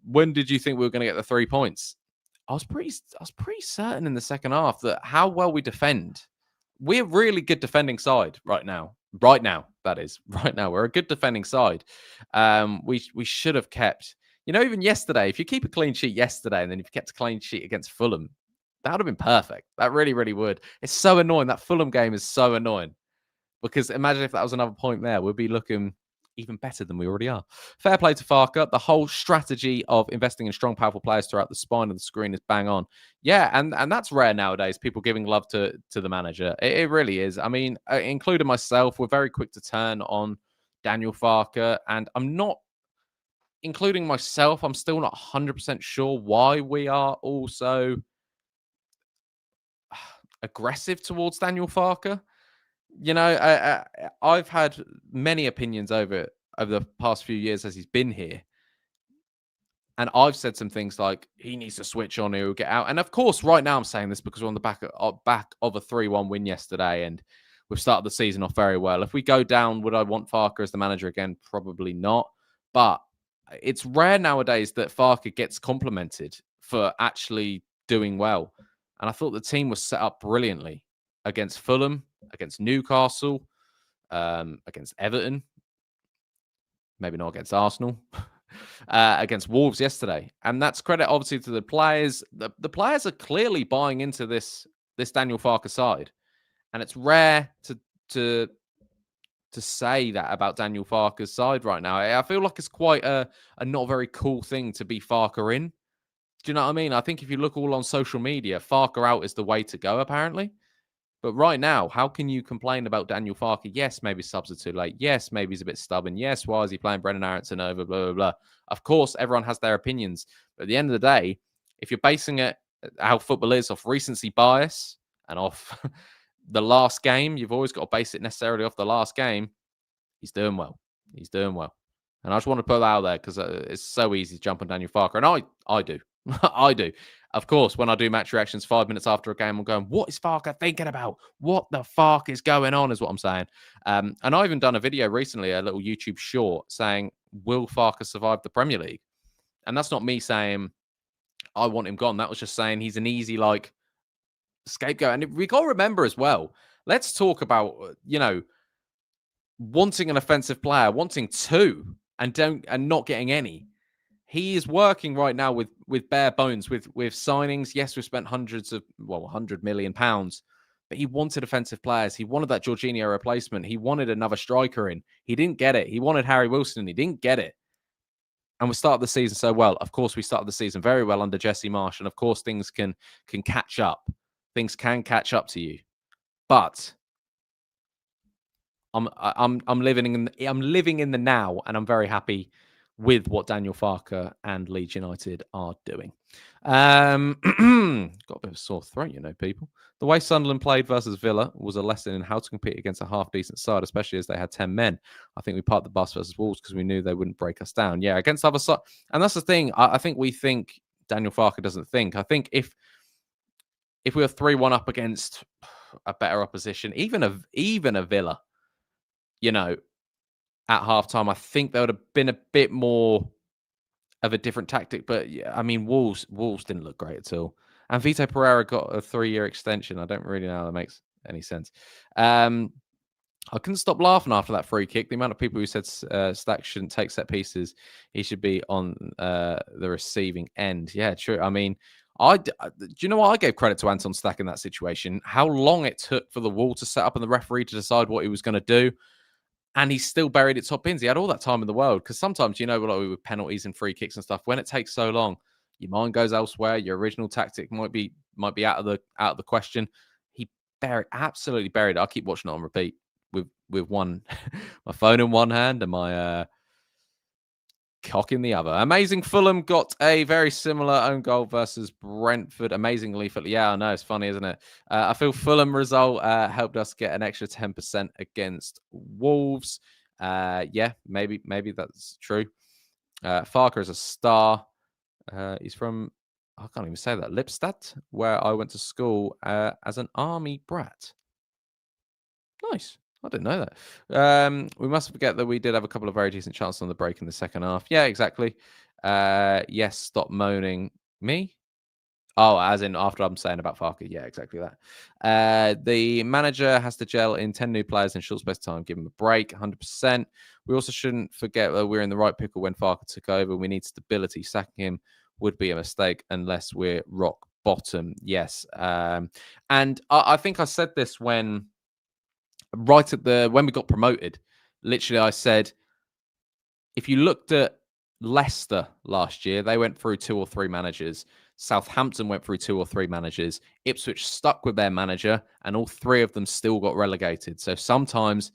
when did you think we were going to get the 3 points? I was pretty certain in the second half that how well we defend. We're a really good defending side right now. Right now, that is. Right now, we're a good defending side. We should have kept, even yesterday, if you keep a clean sheet yesterday and then if you kept a clean sheet against Fulham, that would have been perfect. That really, really would. It's so annoying. That Fulham game is so annoying. Because imagine if that was another point there, we'd be looking even better than we already are. Fair play to Farke. The whole strategy of investing in strong, powerful players throughout the spine of the screen is bang on. Yeah, and that's rare nowadays, people giving love to the manager. It really is. I mean, including myself, we're very quick to turn on Daniel Farke, and I'm not, including myself, I'm still not 100% sure why we are also aggressive towards Daniel Farke. I've had many opinions over the past few years as he's been here. And I've said some things like he needs to switch on, he'll get out. And of course, right now I'm saying this because we're on the back of a 3-1 win yesterday and we've started the season off very well. If we go down, would I want Farke as the manager again? Probably not. But it's rare nowadays that Farke gets complimented for actually doing well. And I thought the team was set up brilliantly against Fulham, against Newcastle, against Everton, maybe not against Arsenal, against Wolves yesterday. And that's credit, obviously, to the players. The players are clearly buying into this Daniel Farke side. And it's rare to say that about Daniel Farke's side right now. I feel like it's quite a not very cool thing to be Farke in. Do you know what I mean? I think if you look all on social media, Farke out is the way to go, apparently. But right now, how can you complain about Daniel Farke? Yes, maybe subs are too late. Yes, maybe he's a bit stubborn. Yes, why is he playing Brendan Aaronson over, blah, blah, blah. Of course, everyone has their opinions. But at the end of the day, if you're basing it, how football is, off recency bias and off the last game, you've always got to base it necessarily off the last game. He's doing well. He's doing well. And I just want to put that out there because it's so easy to jump on Daniel Farke. And I do. I do. Of course, when I do match reactions 5 minutes after a game, I'm going, what is Farke thinking about? What the fuck is going on, is what I'm saying. And I even done a video recently, a little YouTube short, saying, will Farke survive the Premier League? And that's not me saying I want him gone. That was just saying he's an easy, scapegoat. And we got to remember as well, let's talk about, wanting an offensive player, wanting two, and not getting any. He is working right now with bare bones, with signings. Yes, we've spent £100 million, but he wanted offensive players. He wanted that Jorginho replacement. He wanted another striker in. He didn't get it. He wanted Harry Wilson. He didn't get it. And we started the season so well. Of course, we started the season very well under Jesse Marsch, and of course, things can catch up. Things can catch up to you, but I'm living in the now, and I'm very happy with what Daniel Farke and Leeds United are doing. Got a bit of a sore throat, people. The way Sunderland played versus Villa was a lesson in how to compete against a half-decent side, especially as they had 10 men. I think we parked the bus versus Wolves because we knew they wouldn't break us down. Yeah, against other side. And that's the thing. I think we think Daniel Farke doesn't think. I think if we were 3-1 up against a better opposition, even a Villa, at halftime, I think there would have been a bit more of a different tactic. But yeah, I mean, Wolves didn't look great at all. And Vitor Pereira got a 3-year extension. I don't really know how that makes any sense. I couldn't stop laughing after that free kick. The amount of people who said Stach shouldn't take set pieces, he should be on the receiving end. Yeah, true. I mean, do you know what? I gave credit to Anton Stach in that situation. How long it took for the wall to set up and the referee to decide what he was going to do. And he still buried it top bins. He had all that time in the world. Because sometimes, with penalties and free kicks and stuff, when it takes so long, your mind goes elsewhere. Your original tactic might be out of the question. He absolutely buried it. I'll keep watching it on repeat with one my phone in one hand and my cock in the other. Amazing. Fulham got a very similar own goal versus Brentford. Amazingly, yeah, I know, it's funny, isn't it? I feel Fulham result helped us get an extra 10% against Wolves. Yeah, maybe that's true. Farke is a star. He's from, I can't even say that, Lipstadt, where I went to school as an army brat. Nice. I didn't know that. We must forget that we did have a couple of very decent chances on the break in the second half. Yeah, exactly. Yes, stop moaning. Me? Oh, as in after I'm saying about Farke. Yeah, exactly that. The manager has to gel in 10 new players in short space of time. Give him a break, 100%. We also shouldn't forget that we're in the right pickle when Farke took over. We need stability. Sacking him would be a mistake unless we're rock bottom. Yes. And I think I said this when we got promoted. Literally, I said, if you looked at Leicester last year, they went through 2 or 3 managers. Southampton went through 2 or 3 managers. Ipswich stuck with their manager, and all 3 of them still got relegated. So sometimes,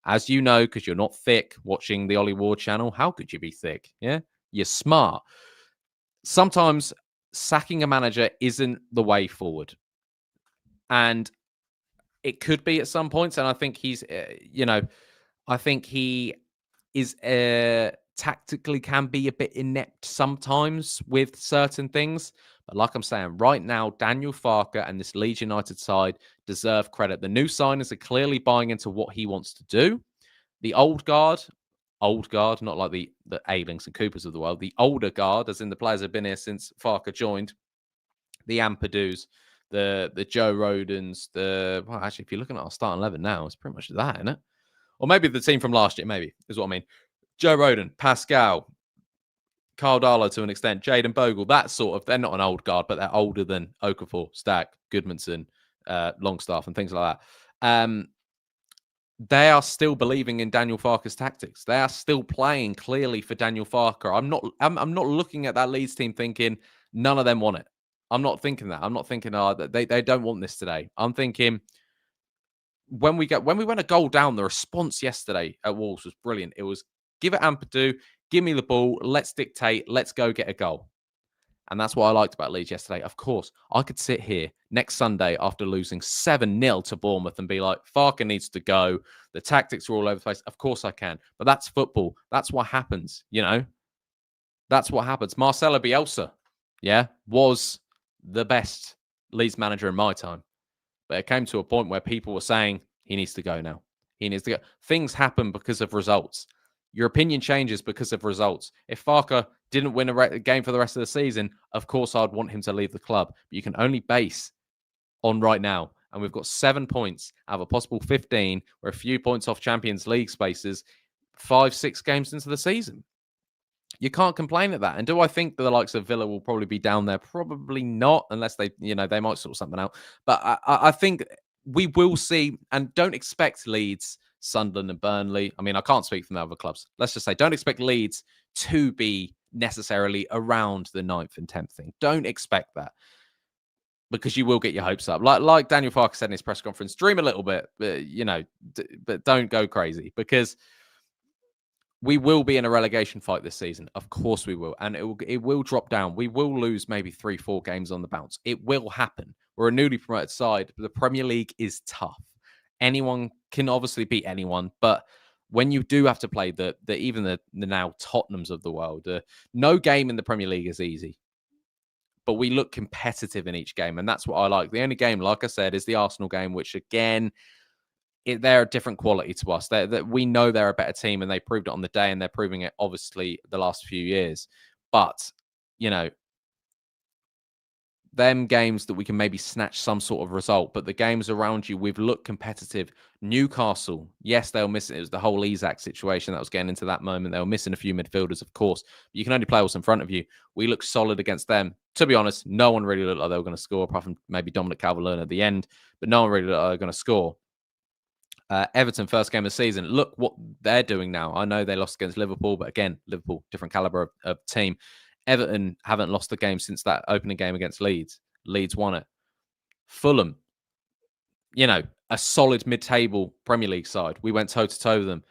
as you know, because you're not thick watching the Ollie Ward channel, how could you be thick? Yeah, you're smart. Sometimes sacking a manager isn't the way forward. And it could be at some points. And I think I think he is tactically can be a bit inept sometimes with certain things. But like I'm saying, right now, Daniel Farke and this Leeds United side deserve credit. The new signers are clearly buying into what he wants to do. The old guard, not like the Ailings and Coopers of the world, the older guard, as in the players have been here since Farke joined, the Ampadu's, the Joe Rodens, actually, if you're looking at our starting 11 now, it's pretty much that, isn't it? Or maybe the team from last year, maybe, is what I mean. Joe Roden, Pascal, Carl Darlow to an extent, Jaden Bogle, that sort of, they're not an old guard, but they're older than Okafor, Stach, Goodmanson, Longstaff, and things like that. They are still believing in Daniel Farke's tactics. They are still playing clearly for Daniel Farke. I'm not looking at that Leeds team thinking none of them want it. I'm not thinking that. I'm not thinking, they don't want this today. I'm thinking when we went a goal down, the response yesterday at Wolves was brilliant. It was give it Ampadu, give me the ball, let's dictate, let's go get a goal. And that's what I liked about Leeds yesterday. Of course, I could sit here next Sunday after losing 7-0 to Bournemouth and be like, Farke needs to go. The tactics are all over the place. Of course I can. But that's football. That's what happens, That's what happens. Marcelo Bielsa, was the best Leeds manager in my time. But it came to a point where people were saying he needs to go now. He needs to go. Things happen because of results. Your opinion changes because of results. If Farke didn't win a game for the rest of the season, of course I'd want him to leave the club. But you can only base on right now. And we've got 7 points out of a possible 15. We're a few points off Champions League spaces, 5-6 games into the season. You can't complain at that. And do I think that the likes of Villa will probably be down there? Probably not, unless they might sort something out. But I think we will see, and don't expect Leeds, Sunderland and Burnley. I mean, I can't speak from the other clubs. Let's just say, don't expect Leeds to be necessarily around the 9th and 10th thing. Don't expect that, because you will get your hopes up. Like Daniel Farke said in his press conference, dream a little bit, but don't go crazy, because we will be in a relegation fight this season. Of course we will. And it will drop down. We will lose maybe 3-4 games on the bounce. It will happen. We're a newly promoted side. The Premier League is tough. Anyone can obviously beat anyone, but when you do have to play even the now Tottenhams of the world, no game in the Premier League is easy. But we look competitive in each game, and that's what I like. The only game, like I said, is the Arsenal game, which again, they're a different quality to us. We know they're a better team, and they proved it on the day, and they're proving it, obviously, the last few years. But, them games that we can maybe snatch some sort of result, but the games around you, we've looked competitive. Newcastle, yes, they were missing. It was the whole Isak situation that was getting into that moment. They were missing a few midfielders, of course. But you can only play what's in front of you. We looked solid against them. To be honest, no one really looked like they were going to score, apart from maybe Dominic Calvert Lewin at the end, but no one really looked like they were going to score. Everton, first game of the season. Look what they're doing now. I know they lost against Liverpool, but again, Liverpool, different caliber of team. Everton haven't lost the game since that opening game against Leeds. Leeds won it. Fulham, a solid mid-table Premier League side. We went toe-to-toe with them.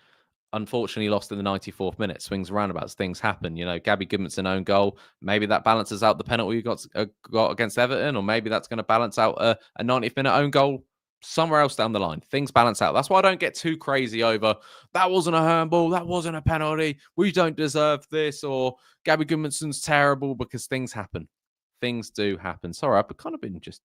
Unfortunately, lost in the 94th minute. Swings and roundabouts. Things happen. Gabby Goodmanson own goal. Maybe that balances out the penalty you got against Everton, or maybe that's going to balance out a 90th minute own goal somewhere else down the line. Things balance out. That's why I don't get too crazy over that wasn't a handball, that wasn't a penalty, we don't deserve this, or Gabby Goodmanson's terrible, because things happen. Things do happen. Sorry, I've kind of been just,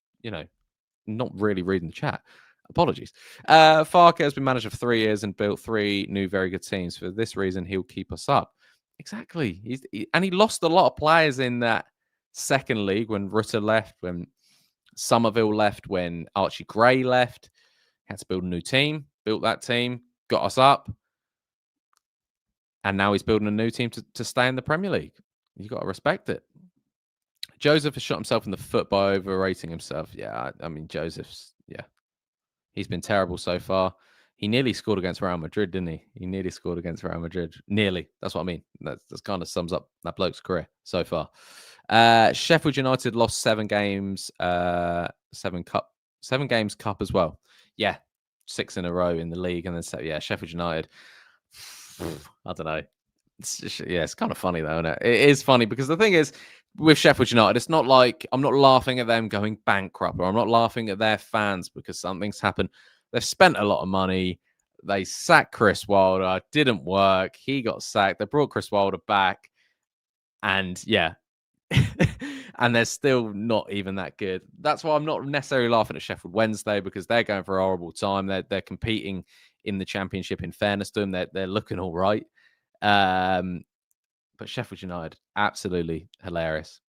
not really reading the chat. Apologies. Farke has been manager for 3 years and built 3 new very good teams. For this reason, he'll keep us up. Exactly. And he lost a lot of players in that second league when Rutter left, when Somerville left, when Archie Gray left. Had to build a new team, built that team, got us up. And now he's building a new team to stay in the Premier League. You've got to respect it. Joseph has shot himself in the foot by overrating himself. Yeah, I mean, Joseph's, yeah. He's been terrible so far. He nearly scored against Real Madrid, didn't he? He nearly scored against Real Madrid. Nearly. That's what I mean. That kind of sums up that bloke's career so far. Sheffield United lost 7 games, 7 games cup as well. Yeah, 6 in a row in the league. And then, yeah, Sheffield United. I don't know. It's kind of funny, though, isn't it? It is funny because the thing is, with Sheffield United, it's not like I'm not laughing at them going bankrupt, or I'm not laughing at their fans because something's happened. They've spent a lot of money. They sacked Chris Wilder. Didn't work. He got sacked. They brought Chris Wilder back. And yeah. And they're still not even that good. That's why I'm not necessarily laughing at Sheffield Wednesday, because they're going for a horrible time. They're competing in the Championship. In fairness to them, they're looking all right. But Sheffield United, absolutely hilarious.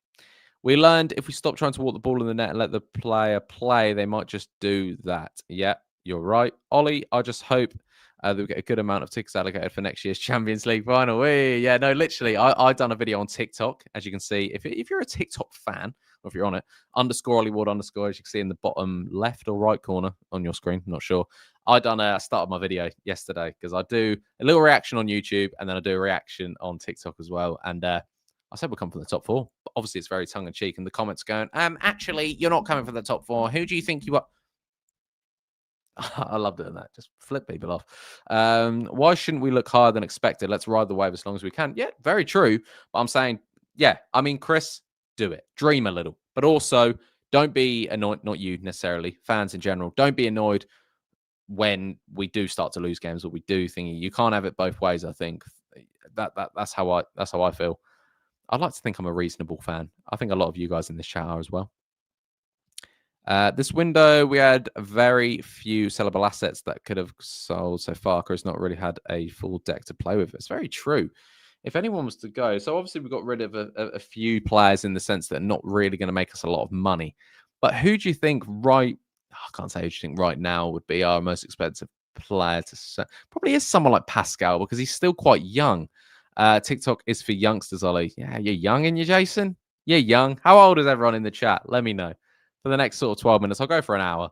We learned if we stop trying to walk the ball in the net and let the player play, they might just do that. Yeah, you're right. Ollie, I just hope that we get a good amount of tickets allocated for next year's Champions League final. Yeah, no, literally, I've done a video on TikTok, as you can see. If you're a TikTok fan, or if you're on it, _ Ollie Ward _ as you can see in the bottom left or right corner on your screen, I'm not sure. I started my video yesterday because I do a little reaction on YouTube and then I do a reaction on TikTok as well. And I said we'll come from the top 4. But obviously, it's very tongue-in-cheek, and the comments going, actually, you're not coming for the top 4. Who do you think you are? I love doing that. Just flip people off. Why shouldn't we look higher than expected? Let's ride the wave as long as we can. Yeah, very true. But I'm saying, yeah, I mean, Chris, do it. Dream a little. But also, don't be annoyed, not you necessarily, fans in general. Don't be annoyed when we do start to lose games, or we do think you can't have it both ways. I think that's how I feel. I'd like to think I'm a reasonable fan. I think a lot of you guys in this chat are as well. This window, we had very few sellable assets that could have sold, so Farke has not really had a full deck to play with. It's very true. If anyone was to go, so obviously we got rid of a few players in the sense that are not really going to make us a lot of money. But who do you think I can't say who do you think right now would be our most expensive player to sell? Probably is someone like Pascal, because he's still quite young. TikTok is for youngsters, Ollie. Yeah, you're young, and you, Jason? You're young. How old is everyone in the chat? Let me know. For the next sort of 12 minutes, I'll go for an hour.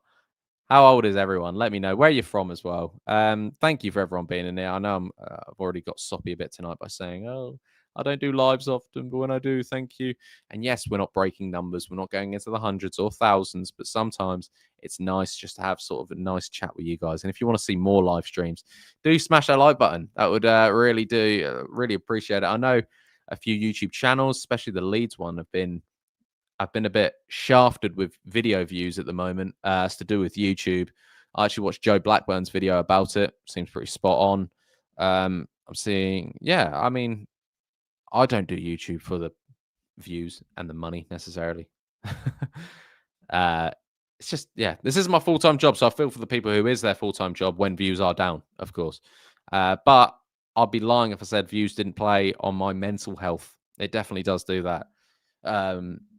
How old is everyone? Let me know where you're from as well. Thank you for everyone being in there. I know I've already got soppy a bit tonight by saying, oh, I don't do lives often, but when I do, thank you. And yes, we're not breaking numbers. We're not going into the hundreds or thousands, but sometimes it's nice just to have sort of a nice chat with you guys. And if you want to see more live streams, do smash that like button. That would really appreciate it. I know a few YouTube channels, especially the Leeds one, I've been a bit shafted with video views at the moment. It's to do with YouTube. I actually watched Joe Blackburn's video about it. Seems pretty spot on. I'm seeing, yeah, I mean, I don't do YouTube for the views and the money necessarily. It's just, yeah, this is my full-time job. So I feel for the people who is their full-time job when views are down, of course. But I'd be lying if I said views didn't play on my mental health. It definitely does do that.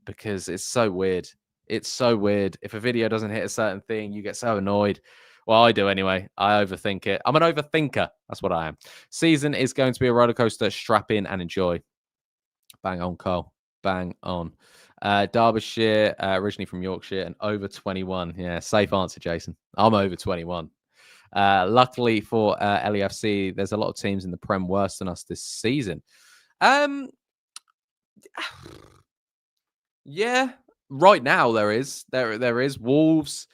Because it's so weird. It's so weird. If a video doesn't hit a certain thing, you get so annoyed. Well, I do anyway. I overthink it. I'm an overthinker. That's what I am. Season is going to be a roller coaster. Strap in and enjoy. Bang on, Cole. Bang on. Derbyshire, originally from Yorkshire, and over 21. Yeah, safe answer, Jason. I'm over 21. Luckily for LEFC, there's a lot of teams in the Prem worse than us this season. Yeah, right now there is. There is Wolves.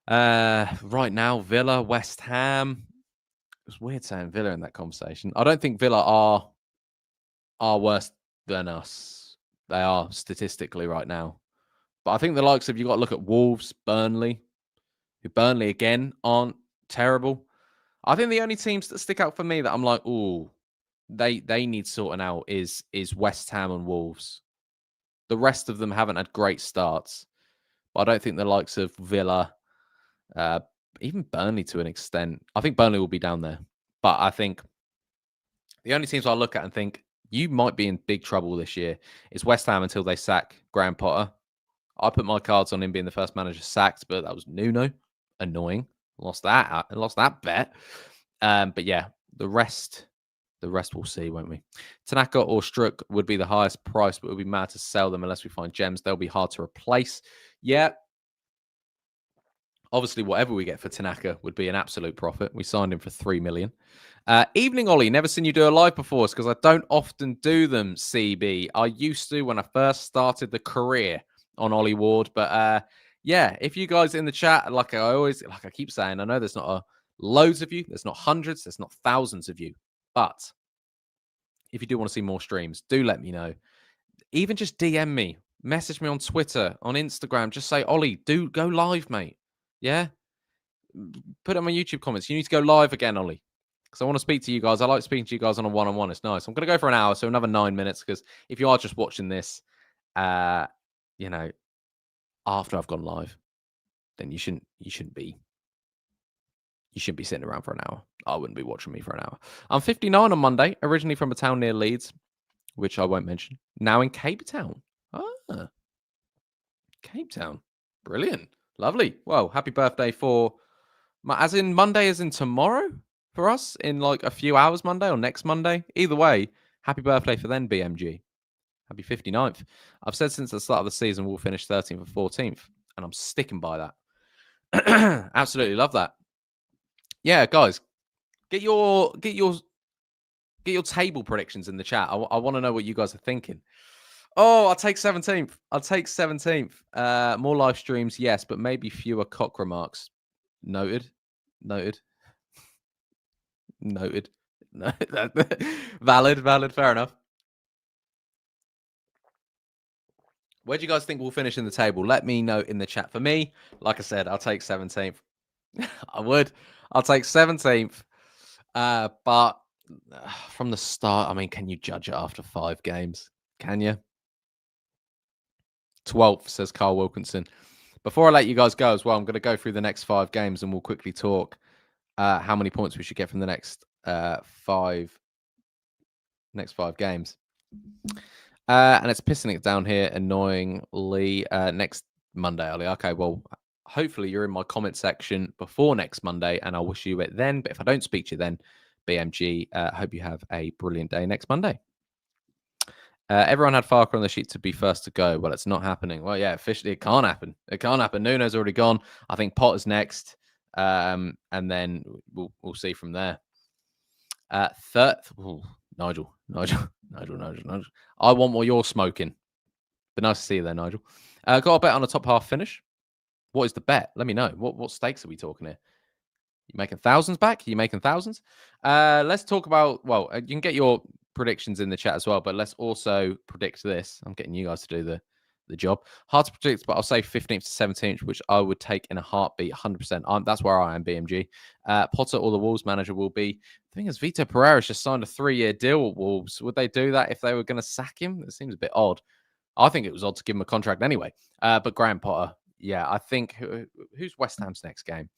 Right now, Villa, West Ham. It was weird saying Villa in that conversation. I don't think Villa are worse than us. They are statistically right now. But I think the likes of, you got to look at Wolves, Burnley, who Burnley again aren't terrible. I think the only teams that stick out for me that I'm like, ooh, they need sorting out is West Ham and Wolves. The rest of them haven't had great starts. But I don't think the likes of Villa, even Burnley to an extent. I think Burnley will be down there. But I think the only teams I look at and think you might be in big trouble this year. It's West Ham until they sack Graham Potter. I put my cards on him being the first manager sacked, but that was Nuno. Annoying. Lost that bet. But yeah, the rest we'll see, won't we? Tanaka or Struck would be the highest price, but it would be mad to sell them unless we find gems. They'll be hard to replace. Yeah. Obviously, whatever we get for Tanaka would be an absolute profit. We signed him for 3 million. Evening, Ollie. Never seen you do a live before because I don't often do them, CB. I used to when I first started the career on Ollie Ward. But yeah, if you guys in the chat, like I keep saying, I know there's not loads of you, there's not hundreds, there's not thousands of you. But if you do want to see more streams, do let me know. Even just DM me, message me on Twitter, on Instagram. Just say, Ollie, do go live, mate. Yeah? Put it in my YouTube comments. You need to go live again, Ollie. Because I want to speak to you guys. I like speaking to you guys on a one-on-one. It's nice. I'm going to go for an hour, so another 9 minutes. Because if you are just watching this, you know, after I've gone live, then you shouldn't be sitting around for an hour. I wouldn't be watching me for an hour. I'm 59 on Monday, originally from a town near Leeds, which I won't mention. Now in Cape Town. Ah, Cape Town. Brilliant. Lovely. Well, happy birthday for, as in Monday, as in tomorrow for us, in like a few hours Monday or next Monday. Either way, happy birthday for then, BMG. Happy 59th. I've said since the start of the season we'll finish 13th or 14th, and I'm sticking by that. Absolutely love that. Yeah, guys, get your table predictions in the chat. I want to know what you guys are thinking. Oh, I'll take 17th. I'll take 17th. More live streams, yes, but maybe fewer cock remarks. Noted. Valid. Fair enough. Where do you guys think we'll finish in the table? Let me know in the chat. For me, like I said, I'll take 17th. I would. I'll take 17th. But from the start, I mean, can you judge it after 5 games? Can you? 12th, says Carl Wilkinson. Before I let you guys go as well, I'm going to go through the next 5 games and we'll quickly talk how many points we should get from the next 5 games. And it's pissing it down here annoyingly next Monday, Ollie. Okay, well, hopefully you're in my comment section before next Monday and I'll wish you it then. But if I don't speak to you then, BMG, hope you have a brilliant day next Monday. Everyone had Farke on the sheet to be first to go. Well, it's not happening. Well, yeah, officially it can't happen. It can't happen. Nuno's already gone. I think Potter's next. And then we'll see from there. Third, Nigel. I want what you're smoking. But nice to see you there, Nigel. Got a bet on a top half finish. What is the bet? Let me know. What stakes are we talking here? You making thousands back? Are you making thousands? Let's talk about, well, you can get your predictions in the chat as well, but let's also predict this. I'm getting you guys to do the job. Hard to predict, but I'll say 15th to 17th, which I would take in a heartbeat, 100%. That's where I am, BMG. Potter or the Wolves manager will be. The thing is, Vitor Pereira's just signed a 3-year deal with Wolves. Would they do that if they were going to sack him? It seems a bit odd. I think it was odd to give him a contract anyway. But Graham Potter, yeah, I think. Who's West Ham's next game?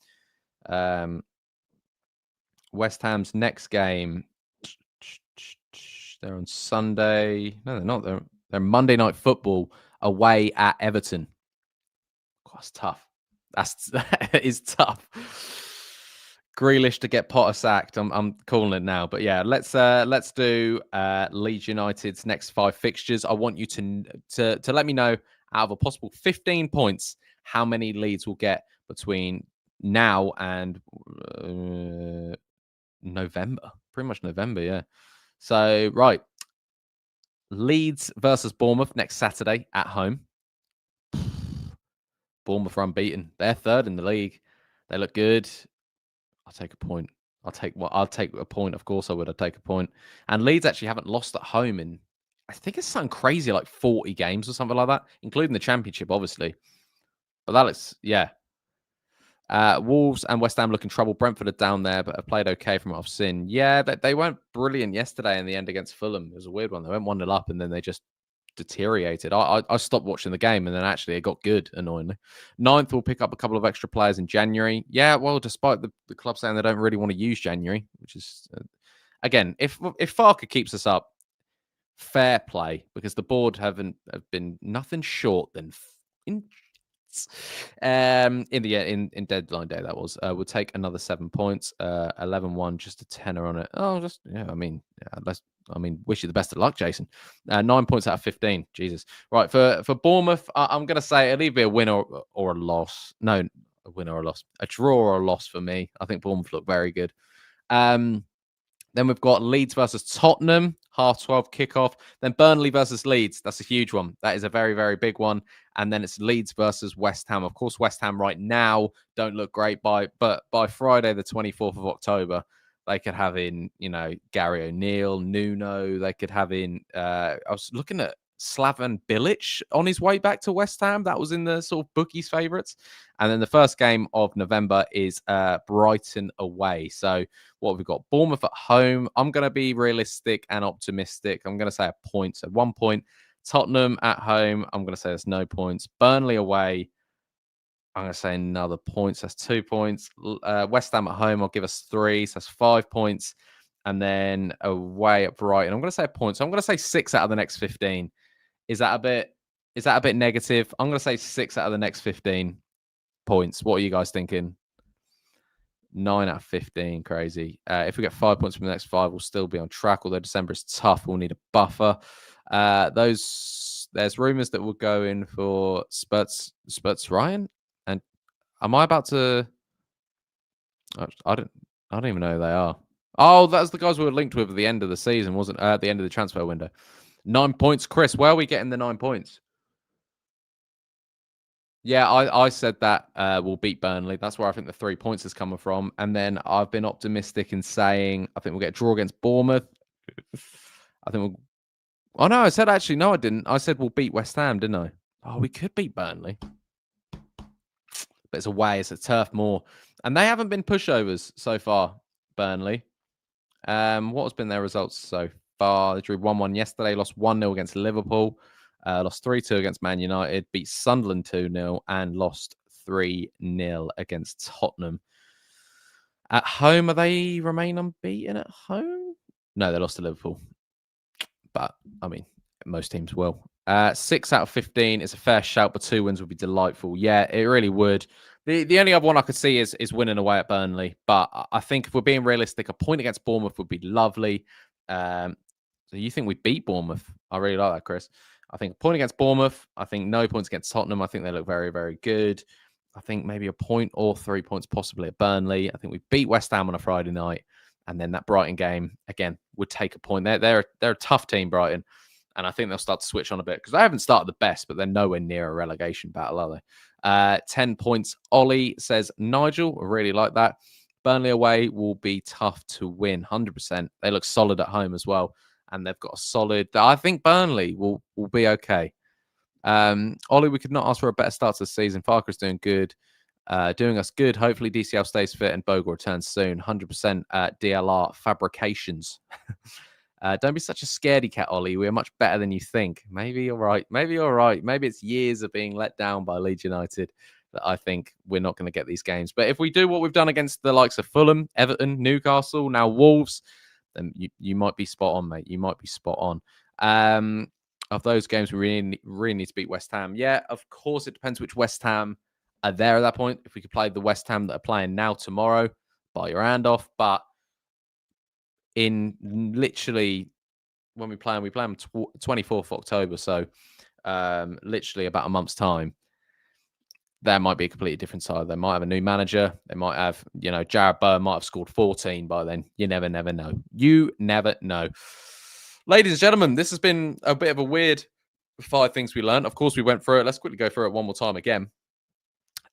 West Ham's next game. They're on Sunday. No, they're not. They're Monday Night Football away at Everton. Oh, that's tough. That is tough. Grealish to get Potter sacked. I'm calling it now. But yeah, let's do Leeds United's next 5 fixtures. I want you to let me know out of a possible 15 points how many Leeds will get between now and November. Pretty much November, yeah. So, right. Leeds versus Bournemouth next Saturday at home. Bournemouth are unbeaten. They're third in the league. They look good. I'll take a point. I'll take a point. Of course I would. I'd take a point. And Leeds actually haven't lost at home in, I think it's something crazy, like 40 games or something like that, including the Championship, obviously. But that looks, yeah. Wolves and West Ham look in trouble. Brentford are down there, but have played okay from what I've seen. Yeah, they weren't brilliant yesterday in the end against Fulham. It was a weird one. They went 1-0 up and then they just deteriorated. I stopped watching the game and then actually it got good, annoyingly. 9th will pick up a couple of extra players in January. Yeah, well, despite the club saying they don't really want to use January, which is, again, if Farke keeps us up, fair play, because the board have been nothing short than in in deadline day. That was we'll take another 7 points, 11-1, just a tenner on it. Wish you the best of luck, Jason. 9 points out of 15. Jesus. Right, for Bournemouth, I'm gonna say it'll either be a win or a loss. No, a win or a loss, a draw or a loss for me. I think Bournemouth look very good. Then we've got Leeds versus Tottenham, 12:30 kickoff. Then Burnley versus Leeds. That's a huge one. That is a very, very big one. And then it's Leeds versus West Ham. Of course, West Ham right now don't look great, but by Friday, the 24th of October, they could have in, Gary O'Neill, Nuno. They could have in, I was looking at Slaven Bilic on his way back to West Ham. That was in the sort of bookies' favourites. And then the first game of November is Brighton away. So what have we got? Bournemouth at home. I'm going to be realistic and optimistic. I'm going to say a point. So 1 point. Tottenham at home. I'm going to say there's no points. Burnley away. I'm going to say another point. So that's 2 points. West Ham at home. I'll give us 3. So that's 5 points. And then away at Brighton, I'm going to say a point. So I'm going to say 6 out of the next 15. Is that a bit negative? I'm going to say 6 out of the next 15 points. What are you guys thinking? 9 out of 15. Crazy. If we get 5 points from the next 5, we'll still be on track. Although December is tough, we'll need a buffer. There's rumours that we'll go in for Spurs Ryan. And am I about to? I don't even know who they are. Oh, that's the guys we were linked with at the end of the season, wasn't at the end of the transfer window. 9 points, Chris. Where are we getting the 9 points? Yeah, I said that we'll beat Burnley. That's where I think the 3 points is coming from. And then I've been optimistic in saying I think we'll get a draw against Bournemouth. I think we'll. Oh no, I said actually no, I didn't. I said we'll beat West Ham, didn't I? Oh, we could beat Burnley, but it's away. It's a turf moor, and they haven't been pushovers so far. Burnley. What has been their results so far? They drew 1-1 yesterday, lost 1-0 against Liverpool, lost 3-2 against Man United, beat Sunderland 2-0, and lost 3-0 against Tottenham. At home, are they remain unbeaten at home? No, they lost to Liverpool. But, I mean, most teams will. 6 out of 15 is a fair shout, but 2 wins would be delightful. Yeah, it really would. The only other one I could see is winning away at Burnley. But I think if we're being realistic, a point against Bournemouth would be lovely. So you think we beat Bournemouth? I really like that, Chris. I think a point against Bournemouth. I think no points against Tottenham. I think they look very, very good. I think maybe a point or 3 points possibly at Burnley. I think we beat West Ham on a Friday night. And then that Brighton game, again, would take a point. They're a tough team, Brighton. And I think they'll start to switch on a bit because they haven't started the best, but they're nowhere near a relegation battle, are they? 10 points. Ollie says, Nigel, I really like that. Burnley away will be tough to win, 100%. They look solid at home as well. And they've got a solid... I think Burnley will be okay. Ollie, we could not ask for a better start to the season. Farke's doing good. Doing us good. Hopefully DCL stays fit and Bogle returns soon. 100% DLR Fabrications. Don't be such a scaredy cat, Ollie. We're much better than you think. Maybe you're right. Maybe you're right. Maybe it's years of being let down by Leeds United that I think we're not going to get these games. But if we do what we've done against the likes of Fulham, Everton, Newcastle, now Wolves, then you might be spot on, mate. You might be spot on. Of those games, we really need to beat West Ham. Yeah, of course, it depends which West Ham are there at that point. If we could play the West Ham that are playing now tomorrow, bite your hand off. But in literally when we play them 24th of October, so literally about a month's time, there might be a completely different side. They might have a new manager. They might have, Jared Bowen might have scored 14 by then. You never know. You never know. Ladies and gentlemen, this has been a bit of a weird 5 things we learned. Of course, we went through it. Let's quickly go through it one more time again.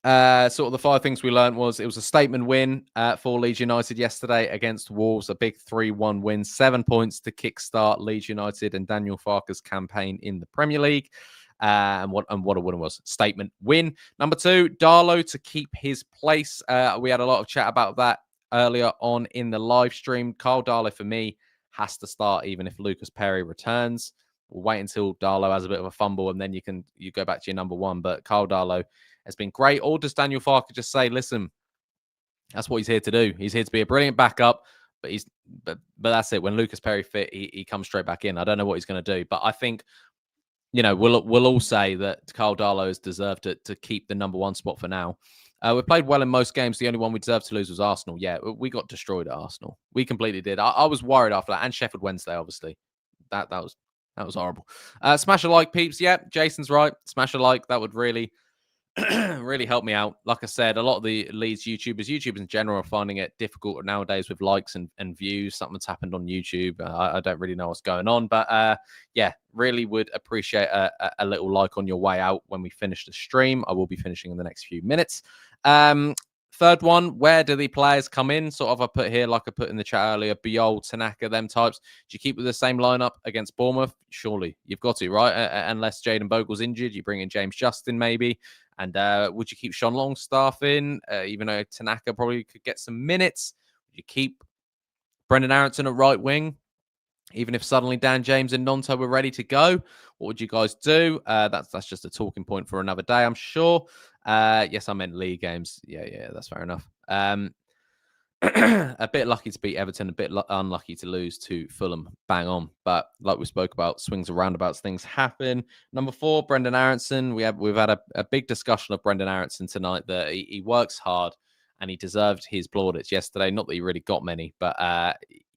Sort of the 5 things we learned was it was a statement win for Leeds United yesterday against Wolves, a big 3-1 win, 7 points to kickstart Leeds United and Daniel Farke's campaign in the Premier League. And what a win was. Statement win. Number 2, Darlow to keep his place. We had a lot of chat about that earlier on in the live stream. Carl Darlow, for me, has to start even if Lucas Perry returns. We'll wait until Darlow has a bit of a fumble and then you go back to your number 1. But Carl Darlow has been great. Or does Daniel Farke just say, listen, that's what he's here to do. He's here to be a brilliant backup, but but that's it. When Lucas Perry fit, he comes straight back in. I don't know what he's going to do, but I think, we'll all say that Carl Darlow has deserved to keep the number one spot for now. We played well in most games. The only one we deserved to lose was Arsenal. Yeah, we got destroyed at Arsenal. We completely did. I was worried after that, and Sheffield Wednesday, obviously. That was horrible. Smash a like, peeps. Yeah, Jason's right. Smash a like. That would really really helped me out. Like I said, a lot of the Leeds YouTubers in general, are finding it difficult nowadays with likes and views. Something's happened on YouTube. I don't really know what's going on, but yeah, really would appreciate a little like on your way out when we finish the stream. I will be finishing in the next few minutes. Third one, where do the players come in? Sort of, I put here, like I put in the chat earlier, Biol, Tanaka, them types. Do you keep with the same lineup against Bournemouth? Surely, you've got to, right? Unless Jaden Bogle's injured, you bring in James Justin maybe. And would you keep Sean Longstaff in, even though Tanaka probably could get some minutes? Would you keep Brendan Aaronson at right wing, even if suddenly Dan James and Nonto were ready to go? What would you guys do? That's just a talking point for another day, I'm sure. Yes, I meant league games. Yeah, that's fair enough. A bit lucky to beat Everton, a bit unlucky to lose to Fulham. Bang on. But like we spoke about, swings and roundabouts, things happen. Number 4, Brendan Aaronson. We've had a big discussion of Brendan Aaronson tonight, that he works hard and he deserved his plaudits yesterday. Not that he really got many, but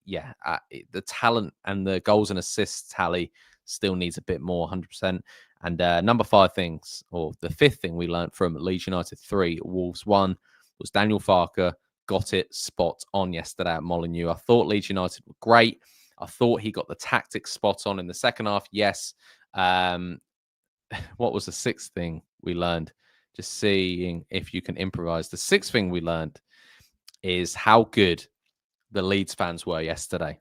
the talent and the goals and assists tally still needs a bit more, 100%. And number 5 things, or the 5th thing we learned from Leeds United 3, Wolves 1, was Daniel Farke got it spot on yesterday at Molineux. I thought Leeds United were great. I thought he got the tactics spot on in the second half. Yes. What was the 6th thing we learned? Just seeing if you can improvise. The 6th thing we learned is how good the Leeds fans were yesterday.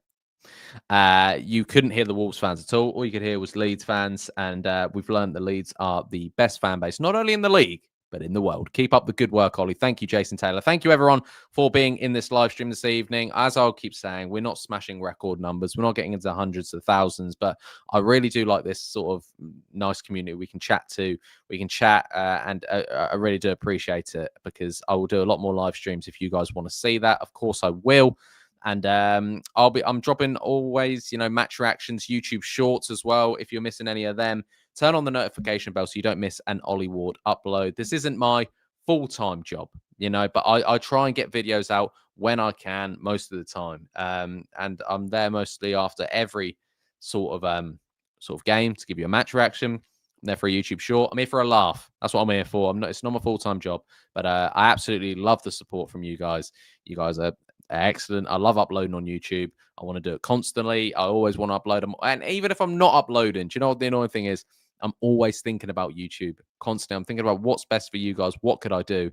You couldn't hear the Wolves fans at all. All you could hear was Leeds fans. And we've learned the Leeds are the best fan base, not only in the league, but in the world. Keep up the good work, Ollie. Thank you, Jason Taylor. Thank you, everyone, for being in this live stream this evening. As I'll keep saying, we're not smashing record numbers. We're not getting into hundreds of thousands, but I really do like this sort of nice community we can chat to. We can chat, and I really do appreciate it, because I will do a lot more live streams if you guys want to see that. Of course, I will. And I'm dropping always, match reactions, YouTube shorts as well. If you're missing any of them, turn on the notification bell so you don't miss an Ollie Ward upload. This isn't my full-time job, but I try and get videos out when I can most of the time. And I'm there mostly after every sort of game to give you a match reaction. I'm there for a YouTube short. I'm here for a laugh. That's what I'm here for. It's not my full-time job, but I absolutely love the support from you guys. You guys are excellent. I love uploading on YouTube. I want to do it constantly. I always want to upload them. And even if I'm not uploading, do you know what the annoying thing is? I'm always thinking about YouTube constantly. I'm thinking about what's best for you guys. What could I do?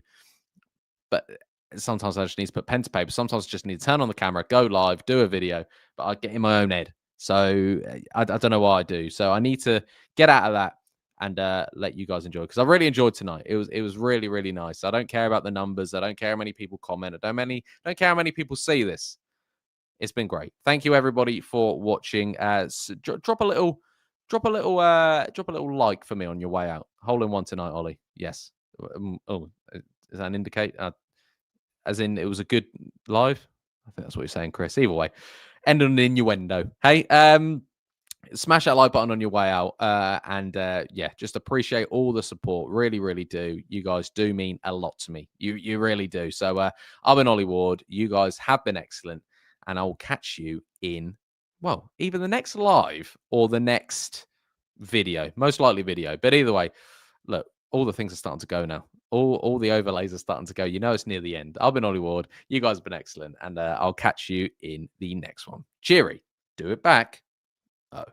But sometimes I just need to put pen to paper. Sometimes I just need to turn on the camera, go live, do a video. But I get in my own head. So I don't know why I do. So I need to get out of that and let you guys enjoy, because I really enjoyed tonight. It was really, really nice. I don't care about the numbers. I don't care how many people comment. I don't care how many people see this. It's been great. Thank you, everybody, for watching. Drop a little like for me on your way out. Hole in one tonight, Ollie. Yes. Is that an indicator? As in, it was a good live. I think that's what you're saying, Chris. Either way, end on an innuendo. Hey, smash that like button on your way out. And just appreciate all the support. Really, really do. You guys do mean a lot to me. You really do. So I've been Ollie Ward. You guys have been excellent. And I will catch you in, either the next live or the next video. Most likely video. But either way, look, all the things are starting to go now. All the overlays are starting to go. It's near the end. I've been Ollie Ward. You guys have been excellent. And I'll catch you in the next one. Cheery. Do it back. Oh.